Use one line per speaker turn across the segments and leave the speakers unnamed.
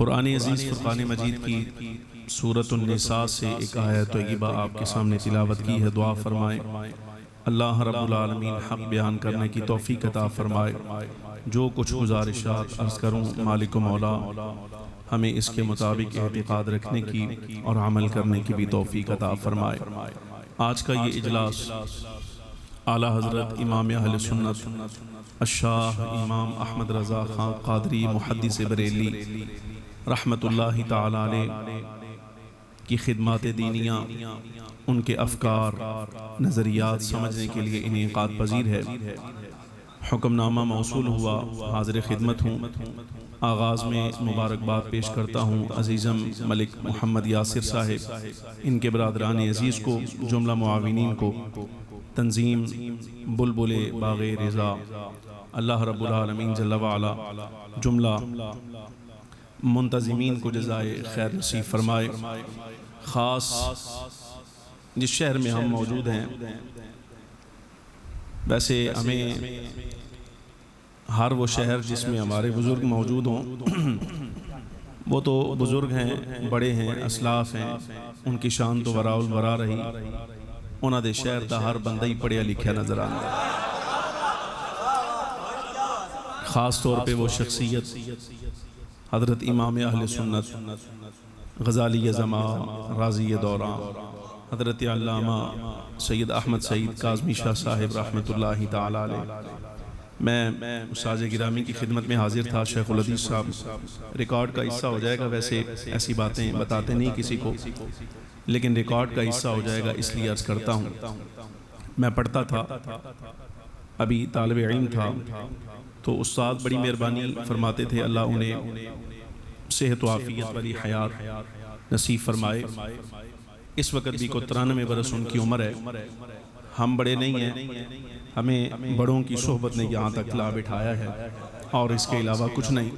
कुरान अज़ीज़ फ़ुरक़ान मजीद की सूरत निसा से एक आयत तय्यबा आपके सामने तिलावत की है। दुआ फरमाएँ अल्लाह रब्बुल आलमीन हक़ बयान करने की तौफ़ीक़ अता फ़रमाए। जो कुछ गुज़ारिशात अर्ज़ करूँ मालिक मौला हमें इसके मुताबिक एतिक़ाद रखने की और अमल करने की भी तौफ़ीक़ अता फ़रमाए। आज का ये इजलास आला हज़रत इमाम अहले सुन्नत अश-शाह इमाम अहमद रज़ा ख़ान क़ादरी मुहद्दिस बरेली रहमतुल्लाहि ताला अलैह की खिदमत दीनिया, उनके अफ़कार नज़रियात समझने के लिए इनेक़ाद पज़ीर है। हुक्मनामा मौसूल हुआ, हाज़िर खिदमत हूँ। आगाज़ में मुबारकबाद पेश करता हूँ अज़ीज़म मलिक मोहम्मद यासिर साहिब, इनके बरादरान अज़ीज़ को, जुमला मुआविनीन को, तंज़ीम बुलबुले बाग़े रिज़ा, अल्लाह रब्बुल आलमीन जल्ल व अला जुमला मुंतज़िमीन को जज़ाए खैर नसीब फरमाए। ख़ास जिस शहर में हम मौजूद हैं, वैसे हमें हर वो शहर जिसमें हमारे बुज़ुर्ग मौजूद हों वो तो बुज़ुर्ग हैं, बड़े हैं, असलाफ़ हैं, उनकी शान तो वराउल वरा रही। उन्हां दे शहर दा हर बंदा ही पढ़िया लिखिया नज़र आंदा। ख़ास तौर पे वो शख्सियत हज़रत इमाम अहले सुन्नत ग़ज़ाली ज़मा राज़ी दौरान हज़रत अल्लामा सैयद अहमद सईद काज़मी शाह साहिब रहमतुल्लाहि ताला अलैह। मैं उस्ताद गिरामी की खिदमत में हाजिर था। शेखुल हदीस साहब, रिकॉर्ड का हिस्सा हो जाएगा, वैसे ऐसी बातें बताते नहीं किसी को, लेकिन रिकॉर्ड का हिस्सा हो जाएगा इसलिए अर्ज़ करता हूँ। मैं पढ़ता था, अभी तालिब इल्म था, तो उस्ताद बड़ी मेहरबानी फरमाते थे, अल्लाह उन्हें सेहत व आफ़ियत वाली हयात नसीब फरमाए। इस वक्त भी को 93 बरस उनकी उम्र है। हम बड़े नहीं हैं, हमें बड़ों की सोहबत ने यहाँ तक ला बिठाया है और इसके अलावा कुछ नहीं।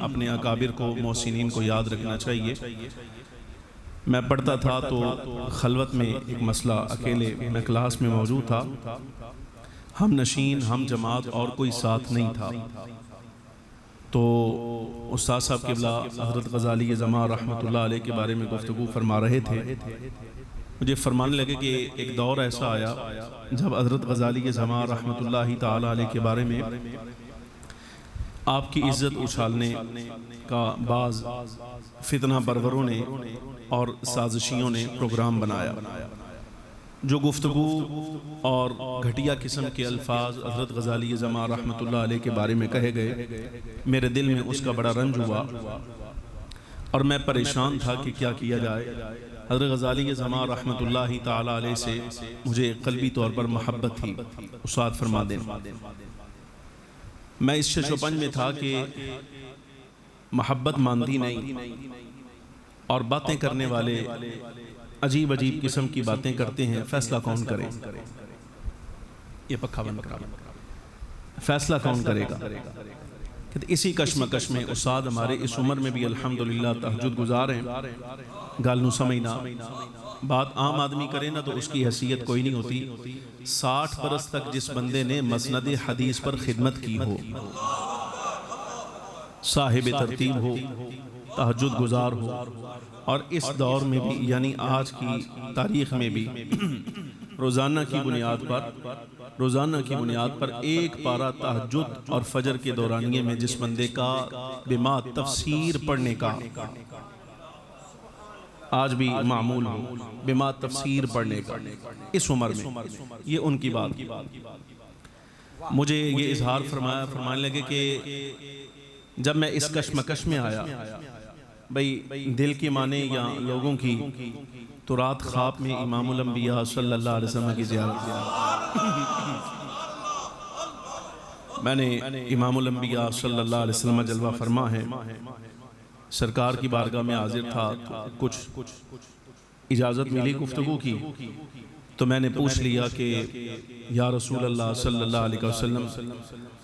अपने अकाबिर को, मोहसिनीन को याद रखना चाहिए। मैं पढ़ता था तो खलवत में एक मसला, अकेले मैं क्लास में मौजूद था, हम नशीन, हम जमात और कोई साथ नहीं था। तो उस्ताद साहब क़िबला हज़रत ग़ज़ाली ज़मा रहमतुल्लाह अलैह के बारे में गुफ्तगू फरमा रहे थे। मुझे फरमाने लगे कि एक दौर ऐसा आया जब हज़रत ग़ज़ाली ज़मा रहमतुल्लाहि ताला अलैह के बारे में आपकी इज़्ज़त उछालने का बाज़ फितना परवरों ने और साजिशियों ने प्रोग्राम बनाया। जो गुफ्तगू और घटिया किस्म के अल्फाज हज़रत ग़ज़ाली ज़मा रहमतुल्लाह अलैह के बारे में कहे गए, मेरे दिल में उसका बड़ा रंज हुआ और मैं परेशान था कि क्या किया जाए। हज़रत ग़ज़ाली ज़मा रहमतुल्लाहि ताला अलैह से मुझे क़ल्बी तौर पर मोहब्बत थी। उस्ताद फरमा दें, मैं इस शशोपंज में था कि मोहब्बत मानती नहीं और बातें करने वाले अजीब अजीब किस्म की बातें करते हैं। फैसला कौन करे? ये पक्का बंद करा, फैसला कौन करेगा? इसी कश्मकश में उस्ताद हमारे इस उम्र में भी अल्हम्दुलिल्लाह तहज्जुद गुजार हैं। गाल नू समझना, बात आम आदमी करे ना तो उसकी हैसियत कोई नहीं होती। 60 बरस तक जिस बंदे ने मसनद हदीस पर खिदमत की हो, साहिब तरतीब हो, तहज्जुद गुजार हो, और इस दौर में भी यानी आज की तारीख़ में भी रोज़ाना की बुनियाद पर एक पारा तहज्जुद और फजर के दौरानिये में जिस बंदे का बिमा तफसीर पढ़ने का आज भी मामूल हो, बिमा तफसीर पढ़ने का इस उम्र में, ये उनकी बात। मुझे ये इजहार फरमाने लगे कि जब मैं इस कश्मकश में आया, भाई दिल की माने या लोगों की, तो रात ख्वाब में इमामुल अंबिया सल्लल्लाहु अलैहि वसल्लम की ज़ियारत मैंने इमामुल अंबिया सल्लल्लाहु अलैहि वसल्लम जलवा फरमा है, सरकार की बारगाह में हाजिर था। तो कुछ इजाज़त मिली गुफ्तगू की, तो मैंने पूछ लिया कि या रसूल अल्लाह सल्लल्लाहु अलैहि वसल्लम,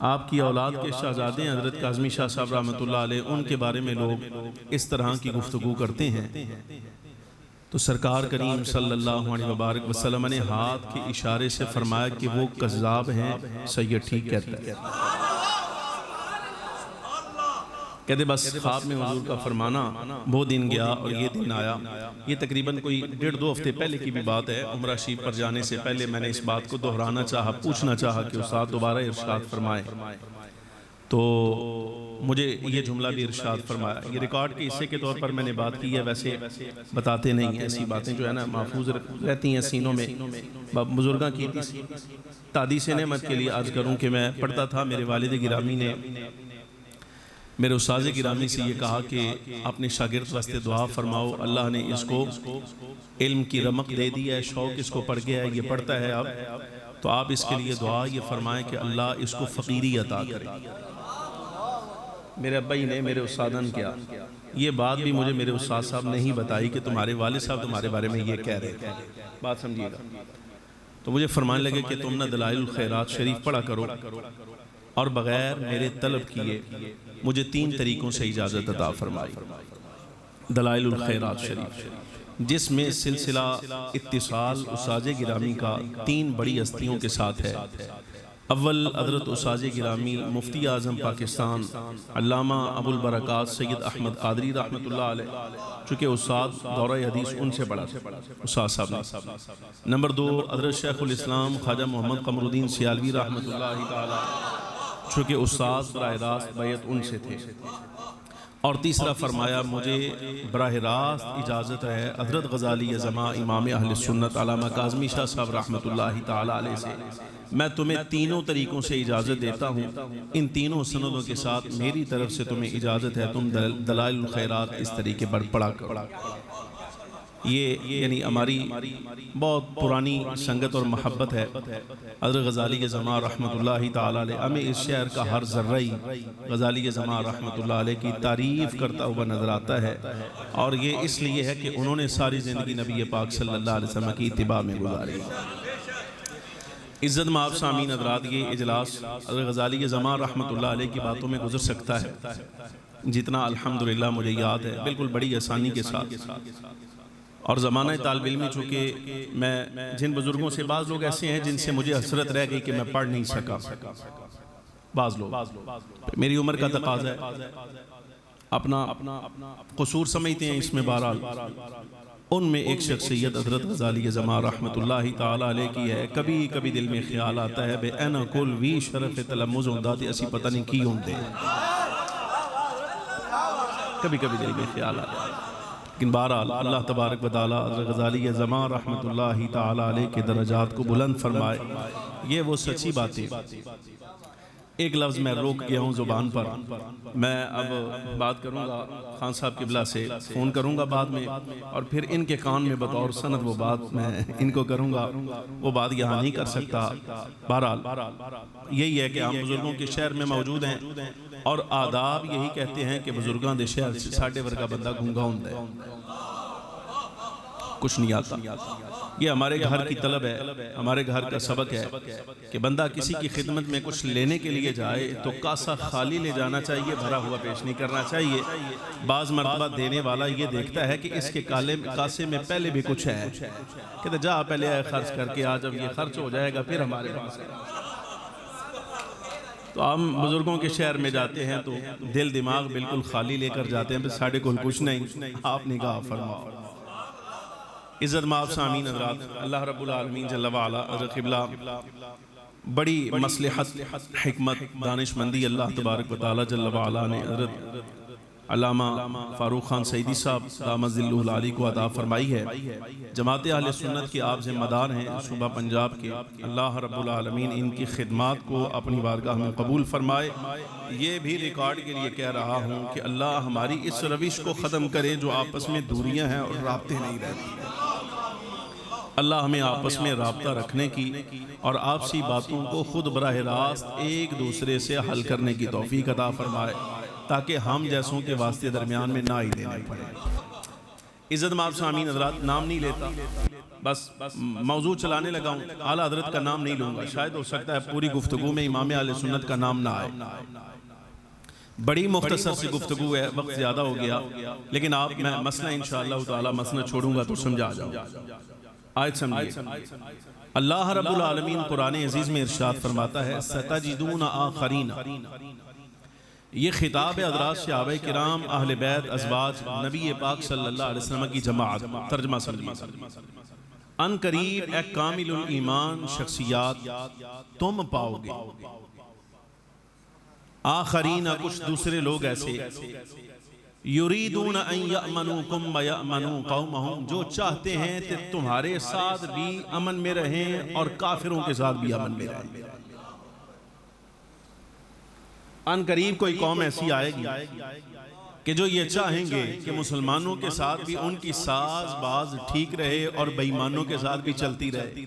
आपकी औलाद के शहजादे हज़रत काज़मी शाह साहब रहमतुल्लाह अलैह, उनके बारे में लोग इस तरह की गुफ्तगू करते हैं। तो सरकार करीम सल्लल्लाहु अलैहि वसल्लम ने हाथ के इशारे से फरमाया कि वो कज़्ज़ाब हैं। सैयद ठीक कहता है। कहते बस ख्वाब में हुजूर का फरमाना, वो दिन गया और ये दिन आया। ये तकरीबन कोई 1.5-2 हफ्ते पहले की भी बात है। उम्रा शरीफ पर जाने से पहले मैंने इस बात को दोहराना चाहा, पूछना चाहा कि उस्ताद दोबारा इरशाद फरमाए, तो मुझे ये जुमला भी इरशाद फरमाया। ये रिकॉर्ड के हिस्से के तौर पर मैंने बात की है, वैसे बताते नहीं, ऐसी बातें जो है ना महफूज रहती हैं सीनों में। बुजुर्गां की तादीस नेमत के लिए अर्ज़ करूँ कि मैं पढ़ता था, मेरे वालिद गिरामी ने मेरे उस्ताद गिरामी से ये कहा कि अपने शागिर्द वास्ते दुआ फरमाओ, अल्लाह ने इसको इल्म की रमक दे दी है, शौक़ इसको पड़ गया है, ये पढ़ता है अब, तो आप इसके लिए दुआ ये फरमाएं कि अल्लाह इसको फ़कीरी अता करे। मेरे अब्बा ही ने मेरे उस्तादन किया, ये बात भी मुझे मेरे उस्ताद साहब ने ही बताई कि तुम्हारे वालिद साहब तुम्हारे बारे में ये कह रहे थे, बात समझिएगा। तो मुझे फरमाने लगे कि तुम ना दलाइल खैरात शरीफ पढ़ा करो और बग़ैर मेरे तलब किए मुझे 3 तरीक़ों से इजाज़त अता फरमाई। दलाइल खैरात शरीफ, जिसमें सिलसिला इत्तिसाल उस्ताद गिरामी का 3 बड़ी हस्तियों के साथ है। अव्वल हज़रत उस्ताद गिरामी मुफ्ती आज़म पाकिस्तान अल्लामा अबुल बरक़ात सैयद अहमद क़ादरी रहमतुल्लाह अलैह, चूँकि उस्ताद दौरा हदीस उनसे पढ़ा उस्ताद साहब ने। नंबर 2 हज़रत शेखुल इस्लाम ख्वाजा मोहम्मद क़मरुद्दीन सियालवी रहमतुल्लाह तआला, चूँकि उस्ताद बराह रास्त बैत उनसे थे। और तीसरा फरमाया मुझे बराह रास्त इजाज़त है हज़रत ग़ज़ाली ज़मा इमाम अहले सुन्नत अल्लामा काज़मी शाह साहब रहमतुल्लाह तआला अलैह से, मैं तुम्हें 3 तरीक़ों से इजाज़त देता हूँ। इन 3 सनदों के साथ मेरी तरफ से तुम्हें इजाज़त है, तुम दलाइल खैरात इस तरीके पर पढ़ा करो। ये यानी हमारी बहुत पुरानी संगत और महब्बत है। हज़रत ग़ज़ाली ज़मा रहमतुल्लाह तआला अलैह हमें इस शहर का हर ज़र्रा ही ग़ज़ाली ज़मा रहमतुल्लाह अलैह की तारीफ़ करता हुआ नज़र आता है, और ये इसलिए है कि उन्होंने सारी ज़िंदगी नबी पाक सल्लल्लाहु अलैहि वसल्लम की इत्तिबा में गुजारी। इज़्ज़त माफ़ सामीन हज़रात, ये इजलास हज़रत ग़ज़ाली ज़मा रहमतुल्लाह अलैह की बातों में गुजर सकता है जितना अल्हम्दुलिल्लाह मुझे याद है, बिल्कुल बड़ी आसानी के साथ। और ज़माना तालिब इल्मी, चूँकि मैं जिन बुज़ुर्गों से, बाज़ लोग ऐसे हैं जिनसे मुझे हसरत रह गई कि मैं पढ़ नहीं सका, बाज़ लोग मेरी उम्र का तकाज़ा है, अपना कसूर समझते हैं इसमें। बहरहाल उनमें एक शख्सियत हज़रत ग़ज़ाली ज़मा रहमतुल्लाह तआला अलैह की है। कभी कभी दिल में ख्याल आता है बे एना कुल वी शरफ़ तलम्मुज़ होंदा ते असी पता नहीं की होंदे, कभी कभी दिल में ख्याल आता है। लेकिन बहरहाल अल्लाह तबारक व तआला हज़रत ग़ज़ाली ज़मा रहमतुल्लाह तआला अलैह के दरजात को बुलंद फरमाए। ये वो सच्ची बातें। एक लफ्ज़ मैं रोक गया हूँ ज़ुबान पर, मैं अब बात करूँगा खान साहब किबला से, फ़ोन करूँगा बाद में, और फिर इनके कान में बतौर सनद वो बात मैं इनको करूँगा, वो बात यहाँ नहीं कर सकता। बहरहाल यही है कि हम बुज़ुर्गों के शहर में मौजूद हैं, और आदाब यही कहते हैं कि बुज़ुर्गां दे शहर से साढ़े वर्गा बंदा गूंगा होंदा है, कुछ नहीं आता। ये हमारे घर की तलब है, हमारे घर का सबक है कि बंदा किसी की खिदमत में कुछ लेने के लिए जाए तो कासा खाली ले जाना चाहिए, भरा हुआ पेश नहीं करना चाहिए। बाज़ मरतबा देने वाला ये देखता है कि इसके कासे में पहले भी कुछ है, कहते जा पहले खर्च करके आ, जब ये खर्च हो जाएगा फिर हमारे पास है। तो हम बुजुर्गों के शहर में जाते हैं तो दिल दिमाग बिल्कुल खाली लेकर जाते हैं, साढ़े को कुछ नहीं, आप निगाह फरमाओ। इज़्ज़त माफ़ सामीन हज़रात, अल्लाह रब्बुल आलमीन जल्ल व अला हज़रत क़िबला बड़ी मसलहत हिकमत दानिशमंदी अल्लाह तबारक व तआला जल्ल व अला ने हज़रत अल्लामा फ़ारूक ख़ान सईदी साहब दामज़िल्लुहुल आली को अता फरमाई है। जमात अहले सुन्नत के आप ज़िम्मेदार हैं सूबा पंजाब के। अल्लाह रब्बुल आलमीन इनकी खिदमात को अपनी बारगाह में कबूल फरमाए। ये भी रिकॉर्ड के लिए कह रहा हूँ कि अल्लाह हमारी इस रविश को ख़त्म करे जो आपस में दूरियाँ हैं और राब्ते नहीं रहती हैं। अल्लाह हमें आपस में राब्ता रखने की और आपसी बातों को खुद बराह रास्त एक दूसरे से हल करने की तौफीक अता फरमाए, ताकि हम जैसों के वास्ते दरमियान में ना ही देना पड़े। इज़्ज़त माफ़ सामीन हज़रात, नाम नहीं लेता, बस मौजू चलाने लगा हूँ, आला हज़रत का नाम नहीं लूँगा। शायद हो सकता है पूरी गुफ्तगू में इमाम अहले सुन्नत का नाम ना आए। बड़ी मुख्तसर सी गुफ्तगू है, वक्त ज़्यादा हो गया, लेकिन आप मैं मसला इंशाअल्लाह ताला मसला छोड़ूंगा तो समझा जाऊँ। आयत समझिए, अल्लाह रब्बुल आलमीन कुरान अजीज में इरशाद फरमाता है सतजिदून आखरीन ये खिताब है हज़रात सहाबाए किराम, अहले बैत, अज़वाज, नबी पाक सल्लल्लाहु अलैहि वसल्लम की जमात। तर्जुमा समझिए, अन करीब एक कामिलुल ईमान शख्सियात तुम पाओगे, आखरीन कुछ दूसरे लोग ऐसे, युरीदून अन यअमनुकुम व यअमनु कौमहुम, जो चाहते हैं कि तुम्हारे साथ भी अमन में रहें और काफिरों के साथ भी अमन में रहें। अन करीब कोई कौम ऐसी आएगी कि जो ये चाहेंगे कि मुसलमानों के साथ भी उनकी साज बाज ठीक रहे और बेईमानों के साथ भी चलती रहे।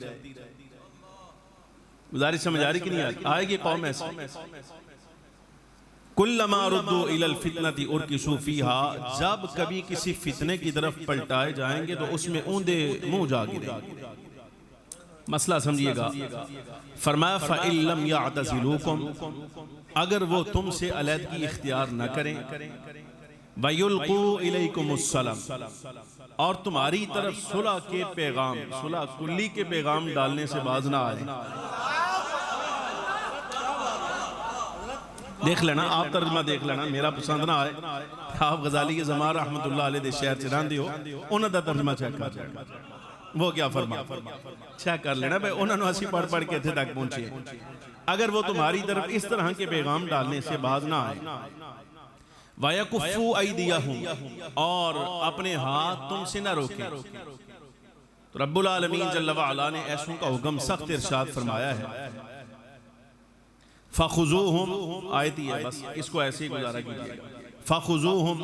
गुजारिश समझ आ रही कि नहीं आएगी कौम ऐसी। कुल्लमा रुद्दू इलल फितनती उरकिसू फीहा, जब कभी किसी फितने की तरफ पलटाए जाएंगे तो उसमें ऊंधे मुंह जा गिरेंगे। मसला समझिएगा। फरमाया फ़इल्लम यअतज़िलूकुम, अगर वो तुमसे अलहदगी इख्तियार न करें, वयुल्क़ू इलैकुमुस्सलाम, और तुम्हारी तरफ सुलह के पैगाम, सुलह कुल्ली के पैगाम डालने से बाज ना आए। देख लेना, आप तर्जुमा देख लेना, मेरा पसंद ना आए आप गजाली ज़मा रहमतुल्लाह अलैह दे शहर च रहंदे हो, उन्हां दा तर्जुमा चेक कर लेना, वो क्या फरमा चेक कर लेना भाई, उन्होंने असी पढ़ पढ़ के इत्थे तक पहुंचे। अगर वो तुम्हारी तरफ इस तरह के पैगाम डालने से बाज ना आए, वयकुफ़्फू अयदियहुम, और अपने हाथ तुमसे ना रोके, तो रब्बुल आलमीन जल्ल व अला ने ऐसों का हुक्म सख्त इरशाद फरमाया है। फ़ख़ुज़ूहुम आयती है, बस इसको ऐसे ही गुजारा कीजिएगा। फ़ख़ुज़ूहुम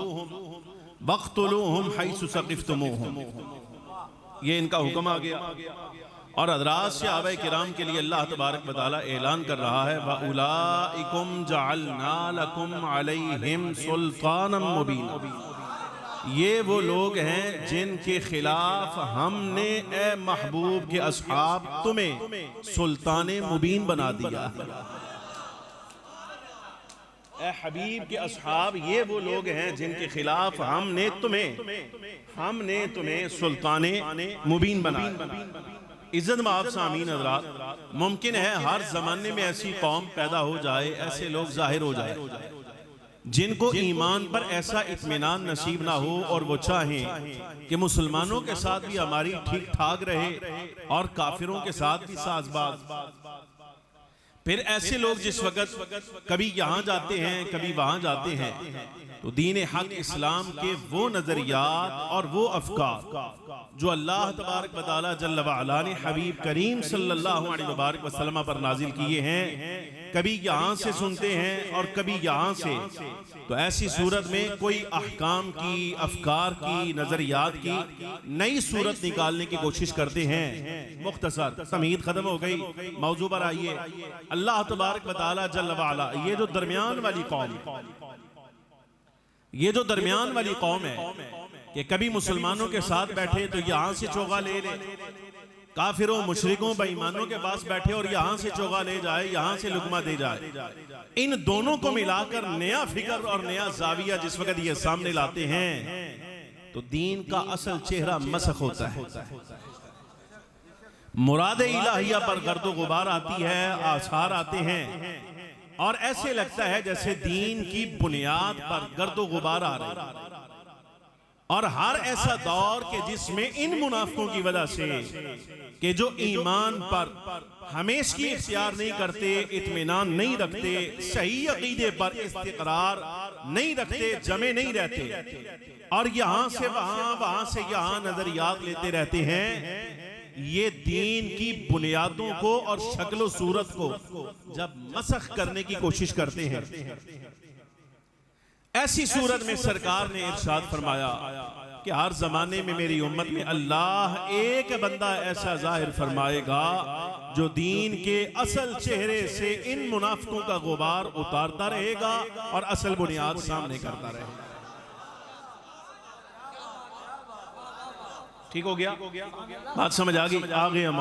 वक़्तुलूहुम हैसु सक़िफ़्तुमूहुम, ये इनका हुक्म आ गया। और हज़रात सहाबाए किराम के लिए अल्लाह तबारक व तआला ऐलान कर रहा है, व उलाइकुम जअलना लकुम अलैहिम सुल्तानम मुबीना, ये वो लोग हैं जिनके खिलाफ हमने ए महबूब के असहाब तुम्हें सुल्तान मुबीन बना दिया। ए हबीब के असहाब ये वो लोग हैं जिनके खिलाफ हमने तुम्हें सुल्तान मुबीन बनाया। इज्जत माफ सामीन हज़रात, मुमकिन है हर जमाने में ऐसी कौम पैदा हो जाए, ऐसे लोग जाहिर हो जाए जिनको ईमान पर ऐसा इत्मीनान नसीब ना हो और वो चाहें कि मुसलमानों के साथ भी हमारी ठीक ठाक रहे और काफिरों के साथ भी साजबाज। फिर ऐसे लोग जिस वक्त कभी यहाँ जाते हैं कभी वहां जाते हैं, तो दीन हक इस्लाम के वो नजरियात और वो अफकार जो अल्लाह तबारक व तआला जल्ल व अला ने हबीब करीम सल्लल्लाहु अलैहि वसल्लम पर नाजिल किए हैं, कभी यहाँ से सुनते हैं और कभी यहाँ से, तो ऐसी सूरत में कोई अहकाम की, अफकार की, नजरियात की नई सूरत निकालने की कोशिश करते हैं। मुख्तसर तमहीद खत्म हो गई, मौजू पर आइए। अल्लाह तबारक व तआला जल्ल व अला ये जो दरमियान वाली कौम, ये जो दरमियान वाली कौम है कि कभी मुसलमानों के साथ बैठे तो यहां से चोगा ले ले, काफिरों मुशरिकों बेईमानों के पास बैठे और यहां से चोगा ले जाए, यहां से लुकमा दे जाए, इन दोनों को मिलाकर नया फिक्र और नया जाविया जिस वक्त ये सामने लाते हैं, तो दीन का असल चेहरा मसख होता है। मुरादे इलाहिया पर गर्दो गुबार आती है, आसार आते हैं, और ऐसे लगता है जैसे दीन की बुनियाद पर गर्दो गुबार आ रहा है। और हर ऐसा दौर के जिसमें इन मुनाफिकों की वजह से कि जो ईमान पर हमेशगी इख्तियार नहीं करते, इत्मीनान नहीं रखते, सही अकीदे पर इस्तिक़रार नहीं रखते, जमे नहीं रहते और यहां से वहां, वहां से यहां नजरियात लेते रहते हैं, ये दीन की बुनियादों को और शक्ल सूरत को जब मसख करने की कोशिश करते हैं, ऐसी सूरत में सरकार ने इरशाद फरमाया कि हर जमाने में मेरी उम्मत में अल्लाह एक बंदा ऐसा जाहिर फरमाएगा जो दीन के असल चेहरे से इन मुनाफिकों का गुबार उतारता रहेगा और असल बुनियाद सामने करता रहेगा। ठीक हो गया, बात समझ आ गई? आ गया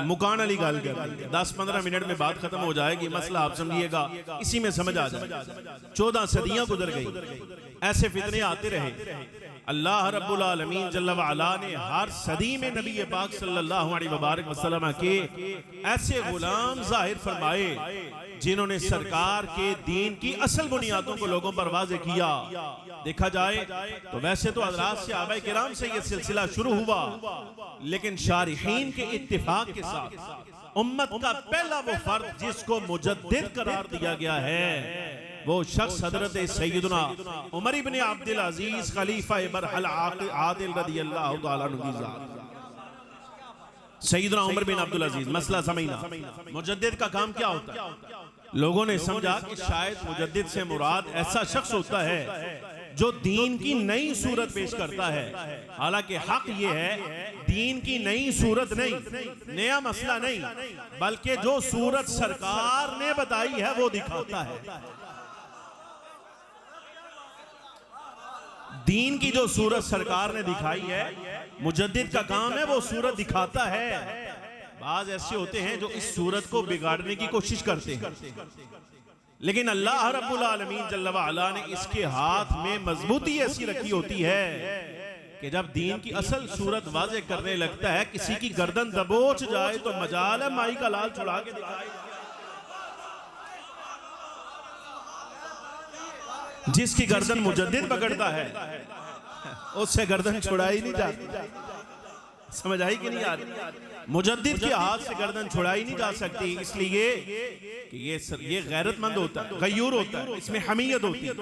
मुकान अली गाल कर 10-15 मिनट में बात खत्म हो जाएगी। मसला आप समझिएगा, इसी में समझ आ जाए। 14 सदियां गुजर गई, ऐसे फितने आते रहे। अल्लाह रब्बुल आलमीन जल्ल व अला ने हर सदी में नबी पाक सल्लल्लाहु अलैहि वसल्लम के ऐसे गुलाम जाहिर फरमाए जिन्होंने सरकार के दीन की असल बुनियादों को लोगों पर वाज़े किया। देखा जाए तो वैसे तो हज़रात सहाबा किराम से यह सिलसिला शुरू हुआ, लेकिन शारिहीन के इत्तिफाक के साथ उम्मत का पहला वो फर्द जिसको मुजद्दिद करार दिया गया है, वो शख्स हजरत सैयदना उमर इब्न अब्दुल अजीज खलीफा बरहल आदिल रदियल्लाहु तआला अन्हु की ज़ात। सैयदना उमर बिन अब्दुल अजीज, मसला समझना, मुजद्दिद का काम क्या होता है? लोगों ने समझा कि शायद मुजद्दिद से मुराद ऐसा शख्स होता है जो दीन की नई सूरत पेश करता है। हालांकि हक ये है दीन की नई सूरत नहीं, नया मसला नहीं, बल्कि जो सूरत सरकार ने बताई है वो दिखाता है। दीन की जो सूरत सरकार ने दिखाई है, मुजद्दिद का काम है वो सूरत दिखाता है। बाज ऐसे होते हैं जो इस सूरत को बिगाड़ने की कोशिश करते हैं, लेकिन अल्लाह रब्बुल आलमीन जल्ल व अला ने इसके हाथ में मजबूती ऐसी रखी होती है कि जब दीन की असल सूरत वाज़े करने लगता है, किसी की गर्दन दबोच जाए तो मजाल है माई का लाल छुड़ा के दिखाए। जिसकी गर्दन मुजद्दिद पकड़ता है उससे गर्दन छुड़ाई नहीं जाती। समझ आई कि नहीं आ रही? मुजद्दिद के हाथ से गर्दन छुड़ाई नहीं जा सकती, इसलिए कि ये गैरतमंद होता है, गयूर होता है, इसमें हमीयत होती है।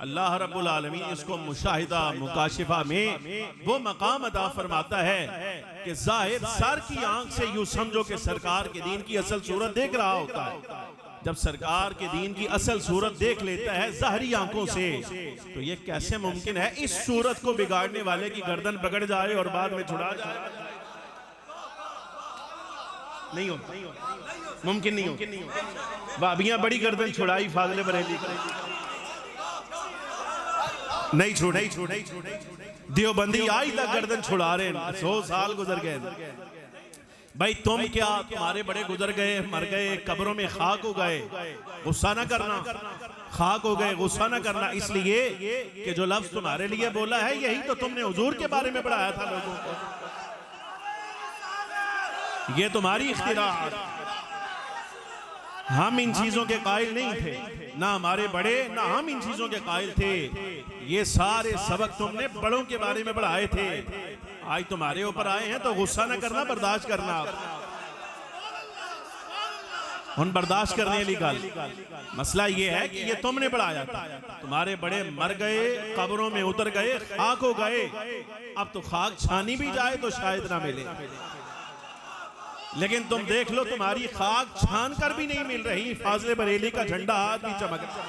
अल्लाह रब्बुल आलमीन इसको मुशाहिदा मुकाशिफा में वो मकाम अता फरमाता है कि जाहिर सर की आंख से यूं समझो कि सरकार के दीन की असल सूरत देख रहा होता है। जब सरकार के दीन की असल सूरत देख लेता है ज़ाहरी आंखों से, तो ये कैसे मुमकिन है इस सूरत को बिगाड़ने वाले की गर्दन पकड़ जाए और बाद में छुड़ा जाए? नहीं हो, मुमकिन नहीं हो। वाबियां बड़ी गर्दन छुड़ाई फाज़िल बरेली नहीं छोड़े, देवबंदी आज तक गर्दन छुड़ा रहे, 100 साल गुजर गए। भाई तुम क्या, तुम्हारे बड़े गुजर गए, मर गए, कब्रों में खाक हो गए, गुस्सा ना करना। खाक हो गए, गुस्सा ना करना, इसलिए कि जो लफ्ज तुम्हारे लिए बोला है यही तो तुमने हुजूर के बारे में पढ़ाया था लोगों को। ये तुम्हारी इख्तिराअत। हम इन चीजों के कायल नहीं थे, ना हमारे बड़े ना हम इन चीजों के कायल थे। ये सारे सबक तुमने बड़ों के बारे में पढ़ाए थे, आज तुम्हारे ऊपर आए हैं तो गुस्सा ना करना, बर्दाश्त करना। उन बर्दाश्त करने वाली गल मसला ये है कि ये तुमने पढ़ाया था, तुम्हारे बड़े मर गए, कब्रों में उतर गए, खाक हो गए। अब तो खाक छानी भी जाए तो शायद ना मिले, लेकिन तुम देख लो तुम्हारी खाक छान कर भी नहीं मिल रही, फाज़िल बरेली का झंडा हाथ भी चमक रहा।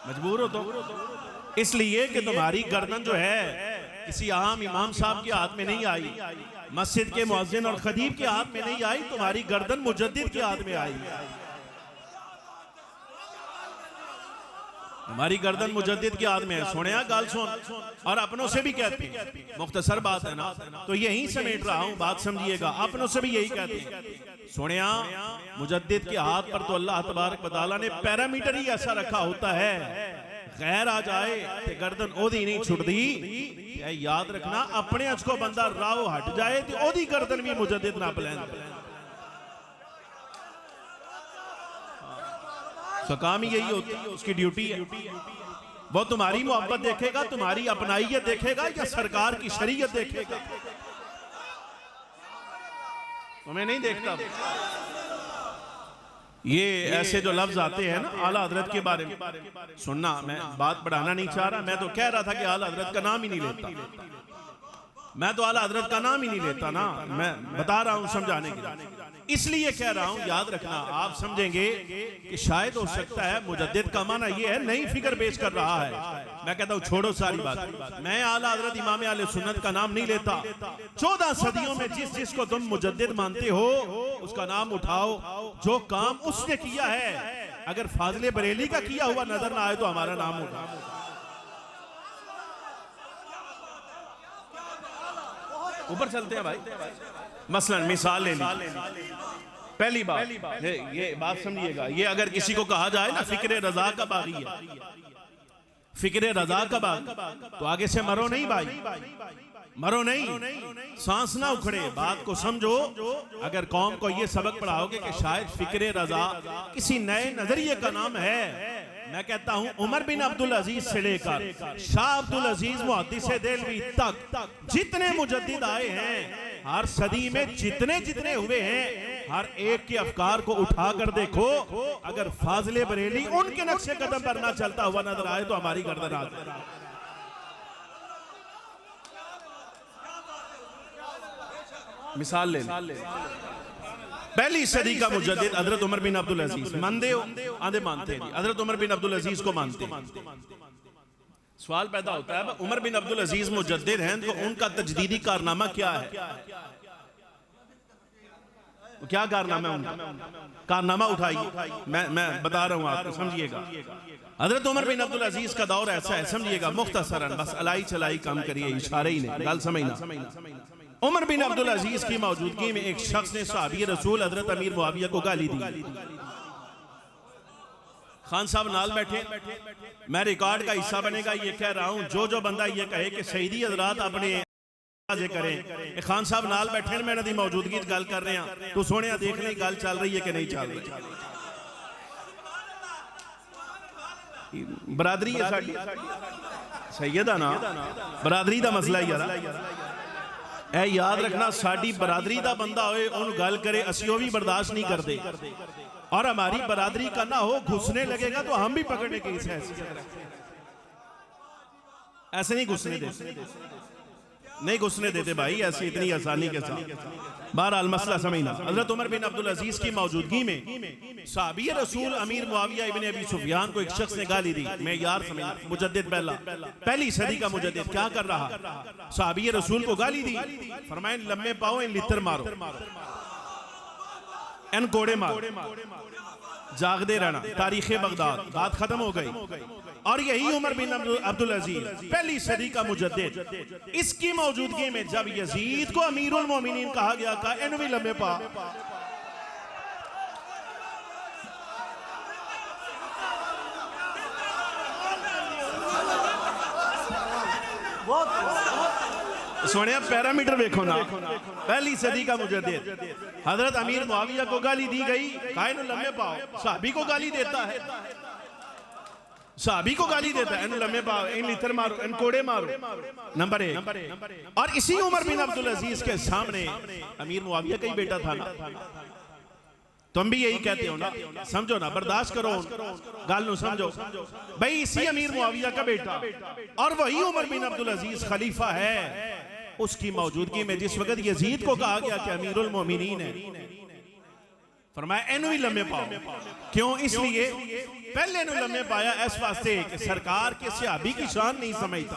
मजबूर हो तो इसलिए कि तुम्हारी गर्दन जो है किसी आम इमाम साहब के हाथ में नहीं आई, मस्जिद के मुअज्जिन और खतीब के हाथ में नहीं आई, तुम्हारी गर्दन मुजद्दिद के हाथ में आई। हमारी गर्दन मुजद्दिद के हाथ में है। सुने गाल सुन, और अपनों से भी कहते हैं, मुख्तसर बात है ना तो यही समेट रहा हूं, बात समझिएगा। अपनों से भी यही कहते हैं, सुने मुजद्दिद के हाथ पर तो अल्लाह तबारक व तआला ने पैरामीटर ही ऐसा रखा होता है, गैर आ जाए तो गर्दन ओदी नहीं छुटती। याद रखना, अपने अच को बंदा राव हट जाए तो ओदी गर्दन भी मुजद्दिद ना बुलंद। तो काम ही यही होती है, उसकी ड्यूटी है। वो तुम्हारी मोहब्बत देखेगा, तुम्हारी अपनाइयत देखेगा या सरकार की शरीयत देखेगा? तुम्हें नहीं देखता। ये ऐसे जो लफ्ज आते हैं ना आला हजरत के बारे में, सुनना, मैं बात बढ़ाना नहीं चाह रहा, मैं तो कह रहा था कि आला हजरत का नाम ही नहीं लेता। मैं तो आला हजरत का नाम ही नहीं लेता ना, मैं बता रहा हूं समझाने के लिए, इसलिए कह रहा हूं। याद रखना, आप समझेंगे कि शायद हो सकता है मुजद्दिद का माना ये है नई फिक्र पेश कर रहा है। मैं कहता हूं छोड़ो सारी बात, मैं आला हजरत इमाम आले सुन्नत का नाम नहीं लेता। 14 सदियों में जिस जिसको तुम मुजद्दिद मानते हो उसका नाम उठाओ, जो काम उसने किया है अगर फाज़िल बरेली का किया हुआ नजर ना आए तो हमारा नाम उठाओ। ऊपर चलते हैं भाई। मसलन मिसाल ले ली, पहली बात ये बात समझिएगा, ये अगर किसी को कहा जाए ना फिक्रे रजा का बागी है, फिक्रे रजा का बागी, तो आगे से मरो नहीं भाई, मरो नहीं, सांस ना उखड़े, बात को समझो। अगर कौम को ये सबक पढ़ाओगे कि शायद फिक्रे रजा किसी नए नजरिए का नाम है, मैं कहता हूं उमर बिन अब्दुल अजीज से लेकर शाह अब्दुल अजीज मुहद्दिस देलवी तक जितने मुजद्दिद आए हैं, हर सदी में जितने जितने हुए हैं, हर एक के अफकार को उठा कर देखो। अगर फाजिले बरेली उनके नक्शे कदम पर ना चलता हुआ नजर आए तो हमारी गर्दन आ जाए। मिसाल ले पहली सदी का मुजद्दिद हजरत उमर बिन अब्दुल अजीज, मानते हो? आधे मानते हैं। हजरत उमर बिन अब्दुल अजीज को मानते हैं। सवाल पैदा होता है उमर बिन अब्दुल अजीज मुजद्दिद हैं तो उनका तजदीदी कारनामा क्या है? क्या कारनामा है उनका? कारनामा उठाइए, मैं बता रहा हूं आपको, समझिएगा। हजरत उमर बिन अब्दुल अजीज का दौर ऐसा है, समझिएगा मुख्तसरन, बस अलाई चलाई काम करिए, इशारे ही नहीं, गल समझना। उमर बिन अब्दुल अजीज की मौजूदगी में एक शख्स ने सहाबी रसूल हजरत अमीर मुआविया को गाली दी। खान साहब नाल बैठे, मैं रिकॉर्ड का हिस्सा बनेगा ये कह रहा हूं, जो बंदा ये कहे कि शहीदी हजरात अपने करें, खान साहब नाल बैठे, मैं इन्हां दी मौजूदगी च गल कर रहे हैं, तो सोने देख ले गल चल रही है कि नहीं चल रही। बरादरी है साडी, सैयदा ना बरादरी दा मसला ही है, याद रखना। साडी बरादरी दा बंदा होए उन्होंने गल करे, असी वो भी बर्दाश्त नहीं करते, और हमारी बरादरी का ना हो, घुसने लगेगा तो हम भी पकड़ने की ऐसे नहीं घुसने देते, नहीं घुसने देते भाई ऐसे इतनी आसानी के साथ। बहरहाल मसला समझना। हजरत उमर बिन अब्दुल अजीज की मौजूदगी में सहाबी रसूल अमीर मुआविया इब्न अबी सुफियान को एक शख्स ने गाली दी। मैं यार समझना, मुजद्दिद पहली सदी का मुजद्दिद क्या कर रहा? सहाबी रसूल को गाली दी, फरमाए लम्बे पाओ, इन लितर मारो, इन कोड़े मारो, जागदे रहना, तारीखे बगदाद। बात खत्म हो गई। और यही उमर बिन अब्दुल अजीज पहली सदी का मुजद्दिद, इसकी मौजूदगी में जब यजीद को अमीरुल मोमिनीन कहा गया, कहा इन भी लम्बे पा। सोने पैरामीटर देखो ना, पहली सदी का मुजद्दिद हजरत अमीर मुआविया को गाली दी गई, कहा इन लम्बे पाओ। सहाबी को गाली देता है, सहाबी को गाली देता है, इन लम्बे पाओ, इन लितर मारो, इन कोड़े मारो, नंबर 1। और इसी उमर बिन अब्दुल अजीज के सामने अमीर मुआविया का ही बेटा था ना, तुम भी यही कहते हो ना, समझो ना, बर्दाश्त करो, गाल नु समझो भाई, इसी अमीर मुआविया का बेटा और वही उमर बिन अब्दुल अजीज खलीफा है। उसकी मौजूदगी में जिस वक्त यजीद को कहा गया कि अमीरुल मोमिनीन है, फरमाया इन्हू भी लम्बे पाओ। क्यों? इसलिए पहले नु लम्बे पाया इस वास्ते कि सरकार के सहाबी की शान नहीं समझता,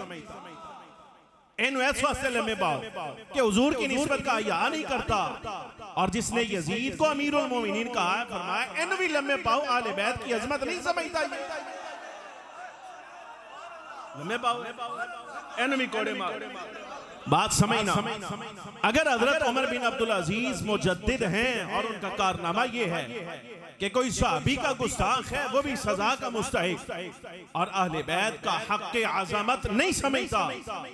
इन इस वास्ते लम्बे पाओ कि हुजूर की निस्बत का हया नहीं करता। और जिसने यजीद को अमीरुल मोमिनीन कहा, फरमाया इन भी लम्बे पाओ, आले बैत की अजमत नहीं समझता, लम्बे पाओ, इन भी कोड़े मारो। बात समझना। अगर हजरत उमर बिन अब्दुल अजीज मुजद्दिद हैं और उनका कारनामा ये है कि कोई सहाबी का गुस्ताख है वो भी सजा का मुस्तहिक, और अहले बैत का हक आज़मत नहीं समझता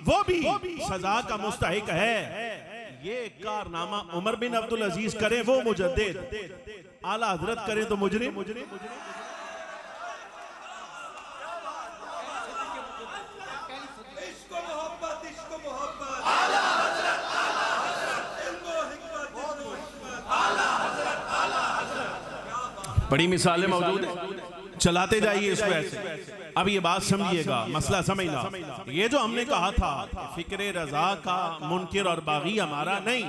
वो भी सजा का मुस्तहिक है। ये कारनामा उमर बिन अब्दुल अजीज करे वो मुजद्दिद, आला हजरत करे तो मुजरिम। बड़ी मिसालें मौजूद हैं, चलाते जाइए इसको ऐसे। अब ये बात समझिएगा, मसला समझना। ये जो हमने कहा था फिक्रे रजा का मुनकिर और बागी हमारा नहीं,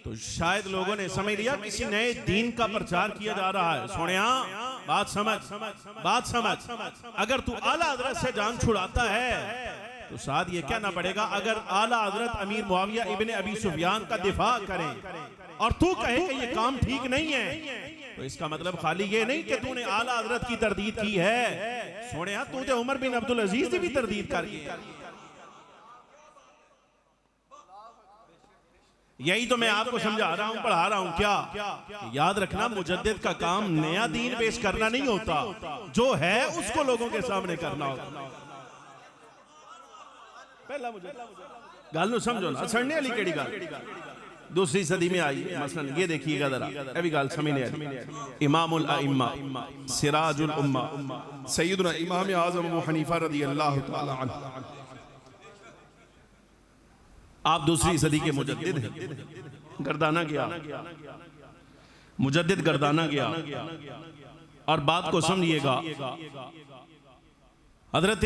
तो शायद लोगों ने समझ लिया किसी नए दीन का प्रचार किया जा रहा है। सोनिया बात समझ, बात समझ। अगर तू आला हजरत से जान छुड़ाता है तो साथ ये कहना पड़ेगा, अगर आला हजरत अमीर मुआविया इब्न अबी सुफियान का दिफा करें और तू कहे कि ये काम ठीक नहीं है, तो इसका मतलब खाली ये नहीं कि तूने आला हजरत की तरदीद की है। सोने तू तो उमर बिन अब्दुल अजीज की भी तरदीद कर ली। यही तो मैं आपको समझा रहा हूं, पढ़ा रहा हूं। क्या याद रखना, मुजद्दिद का काम नया दीन पेश करना नहीं होता, जो है उसको लोगों के सामने करना होता। पहला मुजद्दिद गल नूं समझो ना, सड़ने वाली केड़ी गल। दूसरी सदी में आई मसलन ये देखिएगा जरा, ये भी गल समझने वाली। इमामुल अइम्मा सिराजुल उम्मा सैयदना इमाम आज़म अबू हनीफा रज़ियल्लाहु तआला अन्हु, आप दूसरी सदी के मुजद्दिद हैं। गर्दाना गया, मुजद्दिद गर्दाना गया। और बात को समझिएगा, हजरत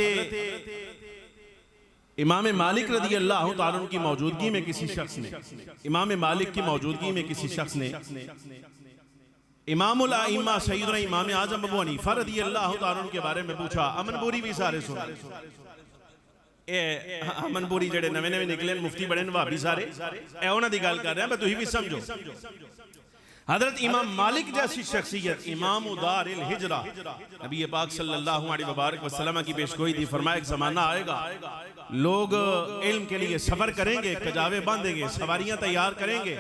इमाम मालिक रज़ियल्लाहु तआला अन्हु की मौजूदगी में किसी शख्स ने, इमाम मालिक की मौजूदगी में किसी शख्स ने इमामुल अइम्मा सैयदना इमाम आज़म अबू हनीफा रज़ियल्लाहु तआला अन्हु के बारे में पूछा। अमनपुरी भी सारे सुन, अमनपुरी जेडे नवे नवे निकले मुफ्ती बड़े नवाबी सारे, उन्हां दी गल कर रहे हैं, तुसीं भी समझो। हजरत इमाम मालिक जैसी शख्सियत, इमाम दारिल हिजरा, नबी पाक सल्लल्लाहु अलैहि मुबारक वसल्लम की पेशगोई थी। फरमाया एक ज़माना आएगा, लोग इल्म के लिए सफ़र करेंगे, कजावे बांधेंगे, सवारियां तैयार करेंगे,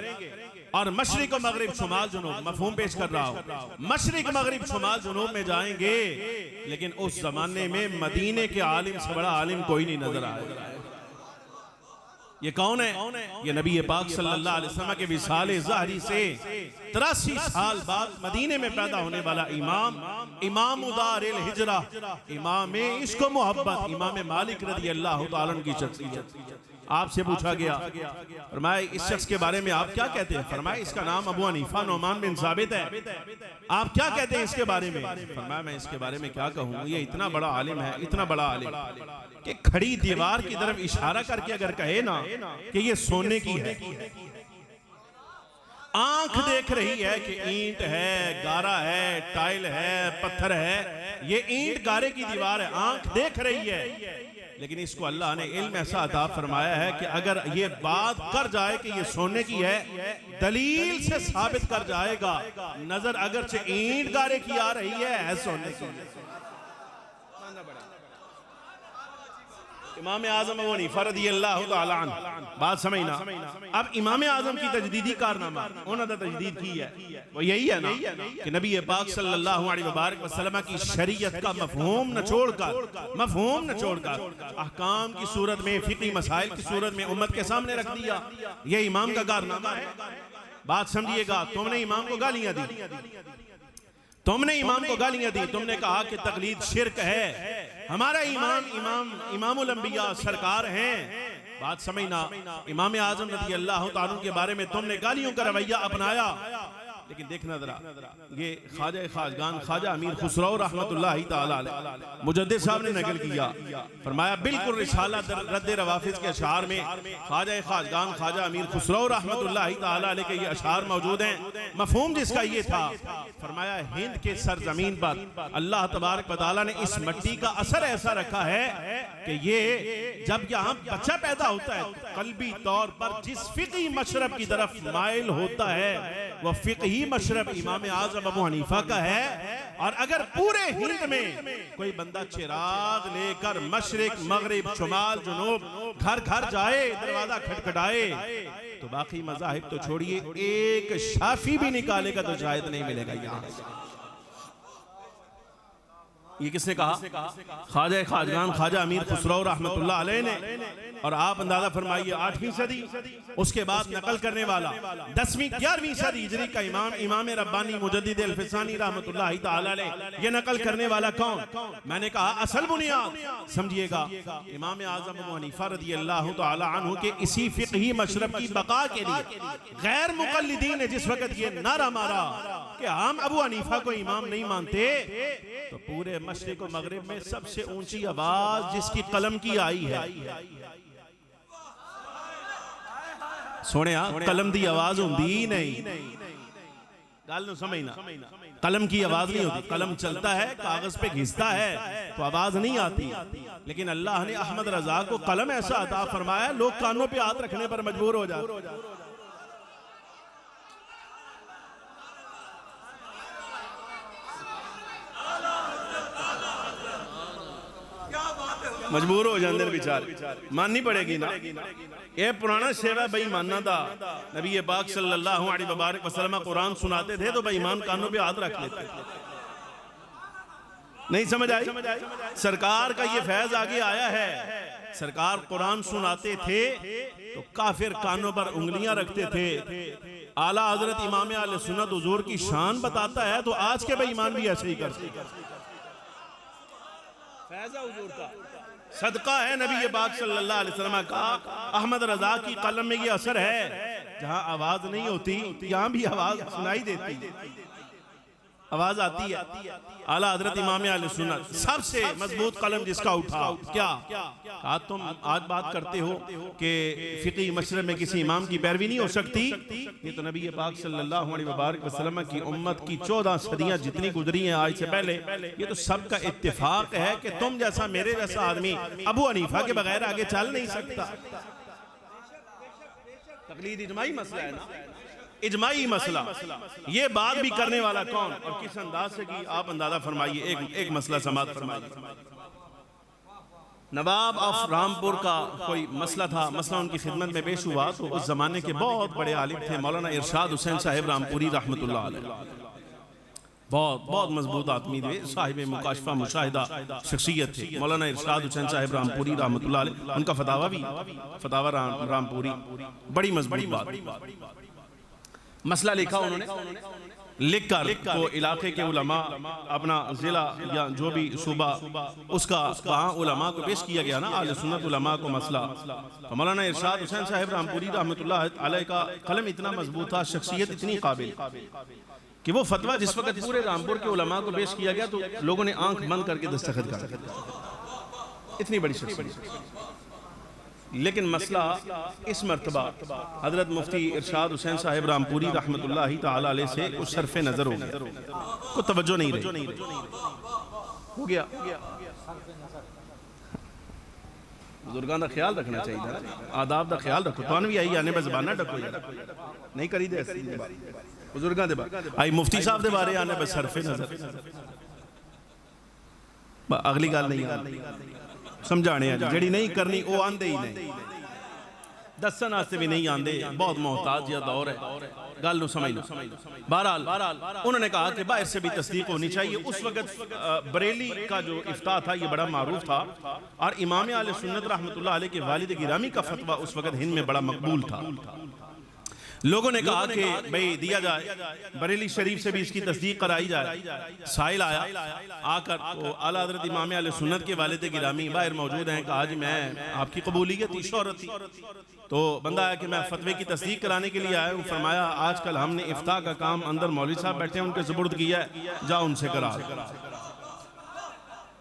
और मशरिक और मगरिब शुमाल जुनूब, मफहूम पेश कर रहा हूँ, मशरिक मगरिब शुमाल जुनूब में जाएंगे, लेकिन उस जमाने में मदीने के आलिम से बड़ा आलिम कोई नहीं नजर आएगा। ये कौन है? ये नबी पाक सल्लल्लाहु अलैहि वसल्लम के विसाले ज़ाहरी से 83 साल बाद मदीने में पैदा होने वाला इमाम, इमाम दारिल हिजरा, इमाम इश्क व मोहब्बत, इमाम मालिक रज़ियल्लाहु तआला अन्हु की शख्सियत। आपसे पूछा गया, फरमाया इस शख्स के बारे में आप क्या कहते हैं? फरमाया इसका नाम अबू हनीफा नोमान बिन साबित है। आप क्या कहते हैं इसके बारे में? फरमाया मैं इसके बारे में क्या कहूँ, ये इतना बड़ा आलिम है, इतना बड़ा आलिम कि खड़ी दीवार की तरफ इशारा करके अगर कहे ना कि ये सोने की है, आंख देख रही है कि ईंट है, गारा है, टाइल है, पत्थर है, ये ईंट गारे की दीवार है, आंख देख रही है, लेकिन इसको अल्लाह ने इल्म ऐसा अता फरमाया है कि अगर ये बात कर जाए कि ये सोने की है, दलील से साबित कर जाएगा, नजर अगरचे ईंट गारे की आ रही है सोने की। इमाम आज़म अबू हनीफा रज़ियल्लाहु तआला अन्हु, बात समझना। अब इमाम आज़म की तजदीदी कारनामा उन्होंने तजदीद की है, वो यही है ना कि नबी पाक सल्लल्लाहु अलैहि मुबारक वसल्लम की शरीयत का मफहूम न छोड़कर अहकाम की सूरत में, फिक़ही मसाइल की सूरत में उम्मत के सामने रख दिया। ये इमाम का कारनामा है। बात समझिएगा, तुमने इमाम को गालियां दी, तुमने इमाम को गालियां दी, तुमने कहा कि तकलीद शिरक है, हमारा इमाम इमामुल अंबिया सरकार हैं। बात समझना, इमाम आज़म रज़ियल्लाहु तआला अन्हु के बारे में तुमने गालियों का रवैया अपनाया, लेकिन देखना जरा, ये ख्वाजा खाजगान ख्वाजा अमीर खुसरो रहमतुल्लाहि तआला अलैह मुजद्दिद साहब ने नकल किया। फरमाया बिल्कुल रिसाला रद्द रवाफिज के अशार में ख्वाजा खाजगान ख्वाजा अमीर खुसरो रहमतुल्लाहि तआला अलैह के ये अशार मौजूद हैं। मफहूम जिसका ये था, फरमाया हिंद के सरजमीन पर अल्लाह तबारक व तआला ने इस मिट्टी का असर ऐसा रखा है कि ये जब यहाँ बच्चा पैदा होता है तो कल्बी तौर पर जिस फिक़ही मशरब की तरफ माइल होता है, वह फिक़ही मशरब इमाम आज़म अबू हनीफा का है। और अगर पूरे हिंद में कोई बंदा चिराग लेकर मशरिक मगरिब शुमाल जुनूब घर घर जाए, दरवाजा खटखटाए, तो बाकी मज़ाहिब तो छोड़िए, एक शाफी भी निकालेगा तो शायद नहीं मिलेगा यहाँ। ये किसने कहा? ख्वाजा खाजगान ख्वाजा अमीर खुसरो रहमतुल्लाह अलैह ने। और आप अंदाजा फरमाइए 8वीं सदी, उसके बाद नकल करने वाला 10वीं 11वीं सदी हिजरी का इमाम रब्बानी मुजद्दिद अल-फिसानी रहमतुल्लाहि तआला अलैह, ये नकल करने वाला कौन? मैंने कहा असल बुनियाद समझिएगा, इमाम आज़म अबू हनीफा रज़ियल्लाहु तआला अन्हु के इसी फिक़ही मशरब की बका के लिए गैर मुक़ल्लिदीन ने जिस वक्त ये नारा मारा कि हम अबू हनीफा को इमाम नहीं मानते, तो पूरे मशरिक़ और मगरिब में सबसे ऊंची आवाज जिसकी कलम की आई है, सोने कलम की आवाज होंदी नहीं, गल नूं समझना, कलम की आवाज नहीं होती, कलम चलता है, कागज पे घिसता है तो आवाज नहीं आती, लेकिन अल्लाह ने अहमद रजा को कलम ऐसा अता फरमाया, लोग कानों पे हाथ रखने पर मजबूर हो जाते। मजबूर हो जाते बेचारे, माननी पड़ेगी ना। ये पुराना शेरा बेईमाना दा, नबी पाक सल्लल्लाहु अलैहि वसल्लम कुरान सुनाते थे तो बेईमान कानों पे हाथ रख लेते थे। नहीं समझ आई? सरकार का ये फैज आगे आया है। सरकार कुरान सुनाते थे तो काफिर कानों पर उंगलियां रखते थे। आला हजरत इमाम आले सुन्नत हुजूर की शान बताता है तो आज के बेईमान भी ऐसे ही करते। फैज़ हुजूर का सदका है नबी पाक सल्लल्लाहु अलैहि वसल्लम का। अहमद रजा की कलम में ये असर है, जहां आवाज नहीं होती यहां भी आवाज सुनाई देती, आवाज आती है। आला हजरत इमाम आले सुन्नत सबसे मजबूत कलम जिसका उठा, क्या कहा? तुम आज बात करते हो कि फिक़ी मशरब में किसी इमाम की पैरवी नहीं हो सकती। ये तो नबी पाक सल्लल्लाहु अलैहि वसल्लम की उम्मत की 14 सदियां जितनी गुजरी हैं आज से पहले, ये तो सबका इत्तेफाक है कि तुम जैसा मेरे जैसा आदमी अबू हनीफा के बगैर आगे चल नहीं सकता। तकलीद इजमाई मसला है ना, इजमाई मसला। ये बात भी करने वाला कौन और किस अंदाज से की, आप अंदाजा फरमाइए। एक मसला समाप्त फरमाइए। नवाब ऑफ रामपुर का कोई मसला था, मसला उनकी खिदमत में पेश हुआ तो उस जमाने के बहुत बड़े आलिम थे मौलाना इरशाद हुसैन साहिब रामपुरी रहमतुल्लाह अलैह। बहुत मजबूत आदमी थे, साहिब मुकाशफा मुशाहिदा शख्सियत थे मौलाना इरशाद हुसैन साहिब रामपुरी रहमतुल्लाह अलैह। उनका फतावा भी, फतावा रामपुरी, बड़ी मजबूत बात। मसला लिखा उन्होंने, लिखकर वो इलाके के उलमा, अपना जिला या जो भी सूबा उसका वहाँ उलमा को पेश किया गया ना, आले सुन्नत उलमा को मसला। तो मौलाना इरशाद हुसैन साहिब रामपुरी रहमतुल्लाह अलैह का कलम इतना मजबूत था, शख्सियत इतनी काबिल कि वो फतवा जिस वक्त पूरे रामपुर के उलमा को पेश किया गया तो लोगों ने आंख बंद करके दस्तखत कर दिया। इतनी बड़ी शख्सियत। लेकिन मसला इस मर्तबा हजरत मुफ्ती इरशाद हुसैन साहिब रामपुरी रहमतुल्लाहि ताला अलैह से कुछ सरफे नजर हो गया, को तवज्जो नहीं रही, हो गया। बुजुर्गां दा ख्याल रखना चाहिए था, आदाब दा ख्याल रखो। तो भी आई आने बज़बाना डको नहीं करी दे बुजुर्गां दे बारे आई, मुफ्ती साहब दे बारे आने बस सरफे नजर, अगली गल नहीं समझाने जी नहीं करनी वो आंदे ही नहीं, दसन वास्ते भी नहीं आंदे। बहुत मोहताज या दौर है, गल समझ लो। बहरहाल उन्होंने कहा कि बाहर से भी तस्दीक होनी चाहिए। उस वक्त बरेली का जो इफ्ता था ये बड़ा मारूफ था और इमाम आले सुन्नत रहमतुल्लाह अलैह के वालिद गिरामी का फतवा उस वक्त हिंद में बड़ा मकबूल था। लोगों ने कहा कि भाई दिया जाए, बरेली शरीफ से भी इसकी तस्दीक कराई जाए। साहिल आया, आकर तो आला हज़रत इमाम आले सुन्नत के वालिद गिरामी बाहर मौजूद हैं। कहा जी मैं आपकी कबूलियत थी, शोहरत थी। तो बंदा आया कि मैं फतवे की तस्दीक कराने के लिए आया हूँ। फरमाया आजकल हमने इफ्ता का काम अंदर मौलवी साहब बैठे हैं उनके सुपुर्द किया है, जाओ उनसे करा,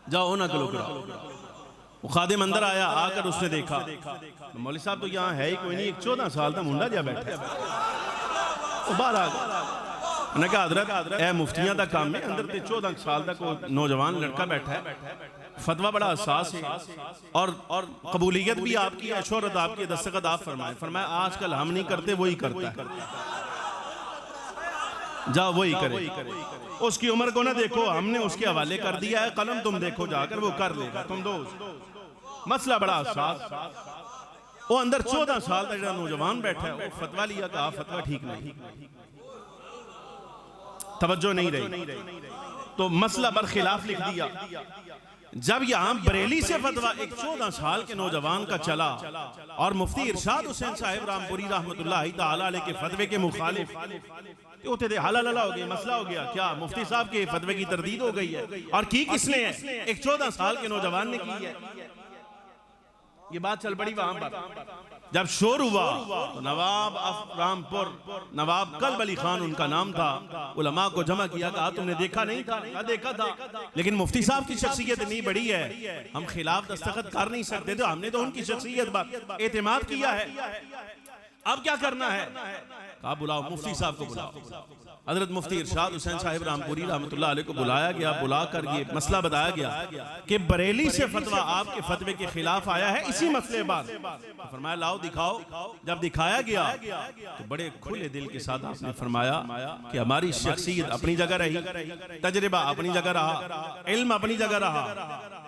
जाओ ना करो करा। वो खादिम अंदर आया, आकर उसने देखा मौलवी साहब तो यहाँ है ही कोई नहीं, एक 14 साल का मुंडा जा बैठा है। वो बाहर आ गया, उन्हें कहा हज़रत ए मुफ्तियां का काम है, अंदर ते 14 साल तक वो नौजवान लड़का बैठा है, फतवा बड़ा हसास है और कबूलियत भी आपकी है, शोहरत आपकी, दस्तखत आप फरमाए। फरमाया आजकल हम नहीं करते, वही करता है, जाओ वही करे। उसकी उम्र को ना देखो, हमने उसके हवाले कर दिया है, कलम तुम देखो जाकर, वो कर लेगा, तुम दो। मसला बड़ा हसास। वो अंदर 14 साल का जो नौजवान बैठा है, वो फतवा लिया, कहा फतवा ठीक नहीं, तवज्जो नहीं रही, तो मसला बरखिलाफ लिख दिया। जब यहां बरेली से फतवा एक 14 साल के नौजवान का चला और मुफ्ती इरशाद हुसैन साहिब रामपुरी रहमतुल्लाहि ताला अलैह के फतवे के मुखालिफ होते थे, हला हो गया, मसला हो गया। क्या मुफ्ती साहब के फतवे की तरदीद हो गई है? और की किसने है? एक 14 साल के नौजवान ने की है। ये बात चल पड़ी वहां पर। जब शोर हुआ तो नवाब ऑफ रामपुर, नवाब कल्ब अली खान उनका नाम था, उलमा को जमा किया, कहा तुमने देखा नहीं था? कहा देखा था, लेकिन मुफ्ती साहब की शख्सियत इतनी बड़ी है, हम खिलाफ दस्तखत कर नहीं सकते, तो हमने तो उनकी शख्सियत पर एतमाद किया है, अब क्या करना है? कहा बुलाओ, मुफ्ती साहब को बुलाओ। हजरत मुफ्ती इरशाद हुसैन साहिब रामपुरी रहमतुल्लाह अलैह को बुलाया गया। बुलाकर ये मसला बताया गया कि बरेली से फतवा आपके फतवे के खिलाफ आया है, इसी मसले पर। तो फरमाया लाओ दिखाओ। जब दिखाया गया तो बड़े खुले दिल के साथ आपने फरमाया कि हमारी शख्सियत अपनी जगह रही, तजर्बा अपनी जगह रहा, इल्म अपनी जगह रहा,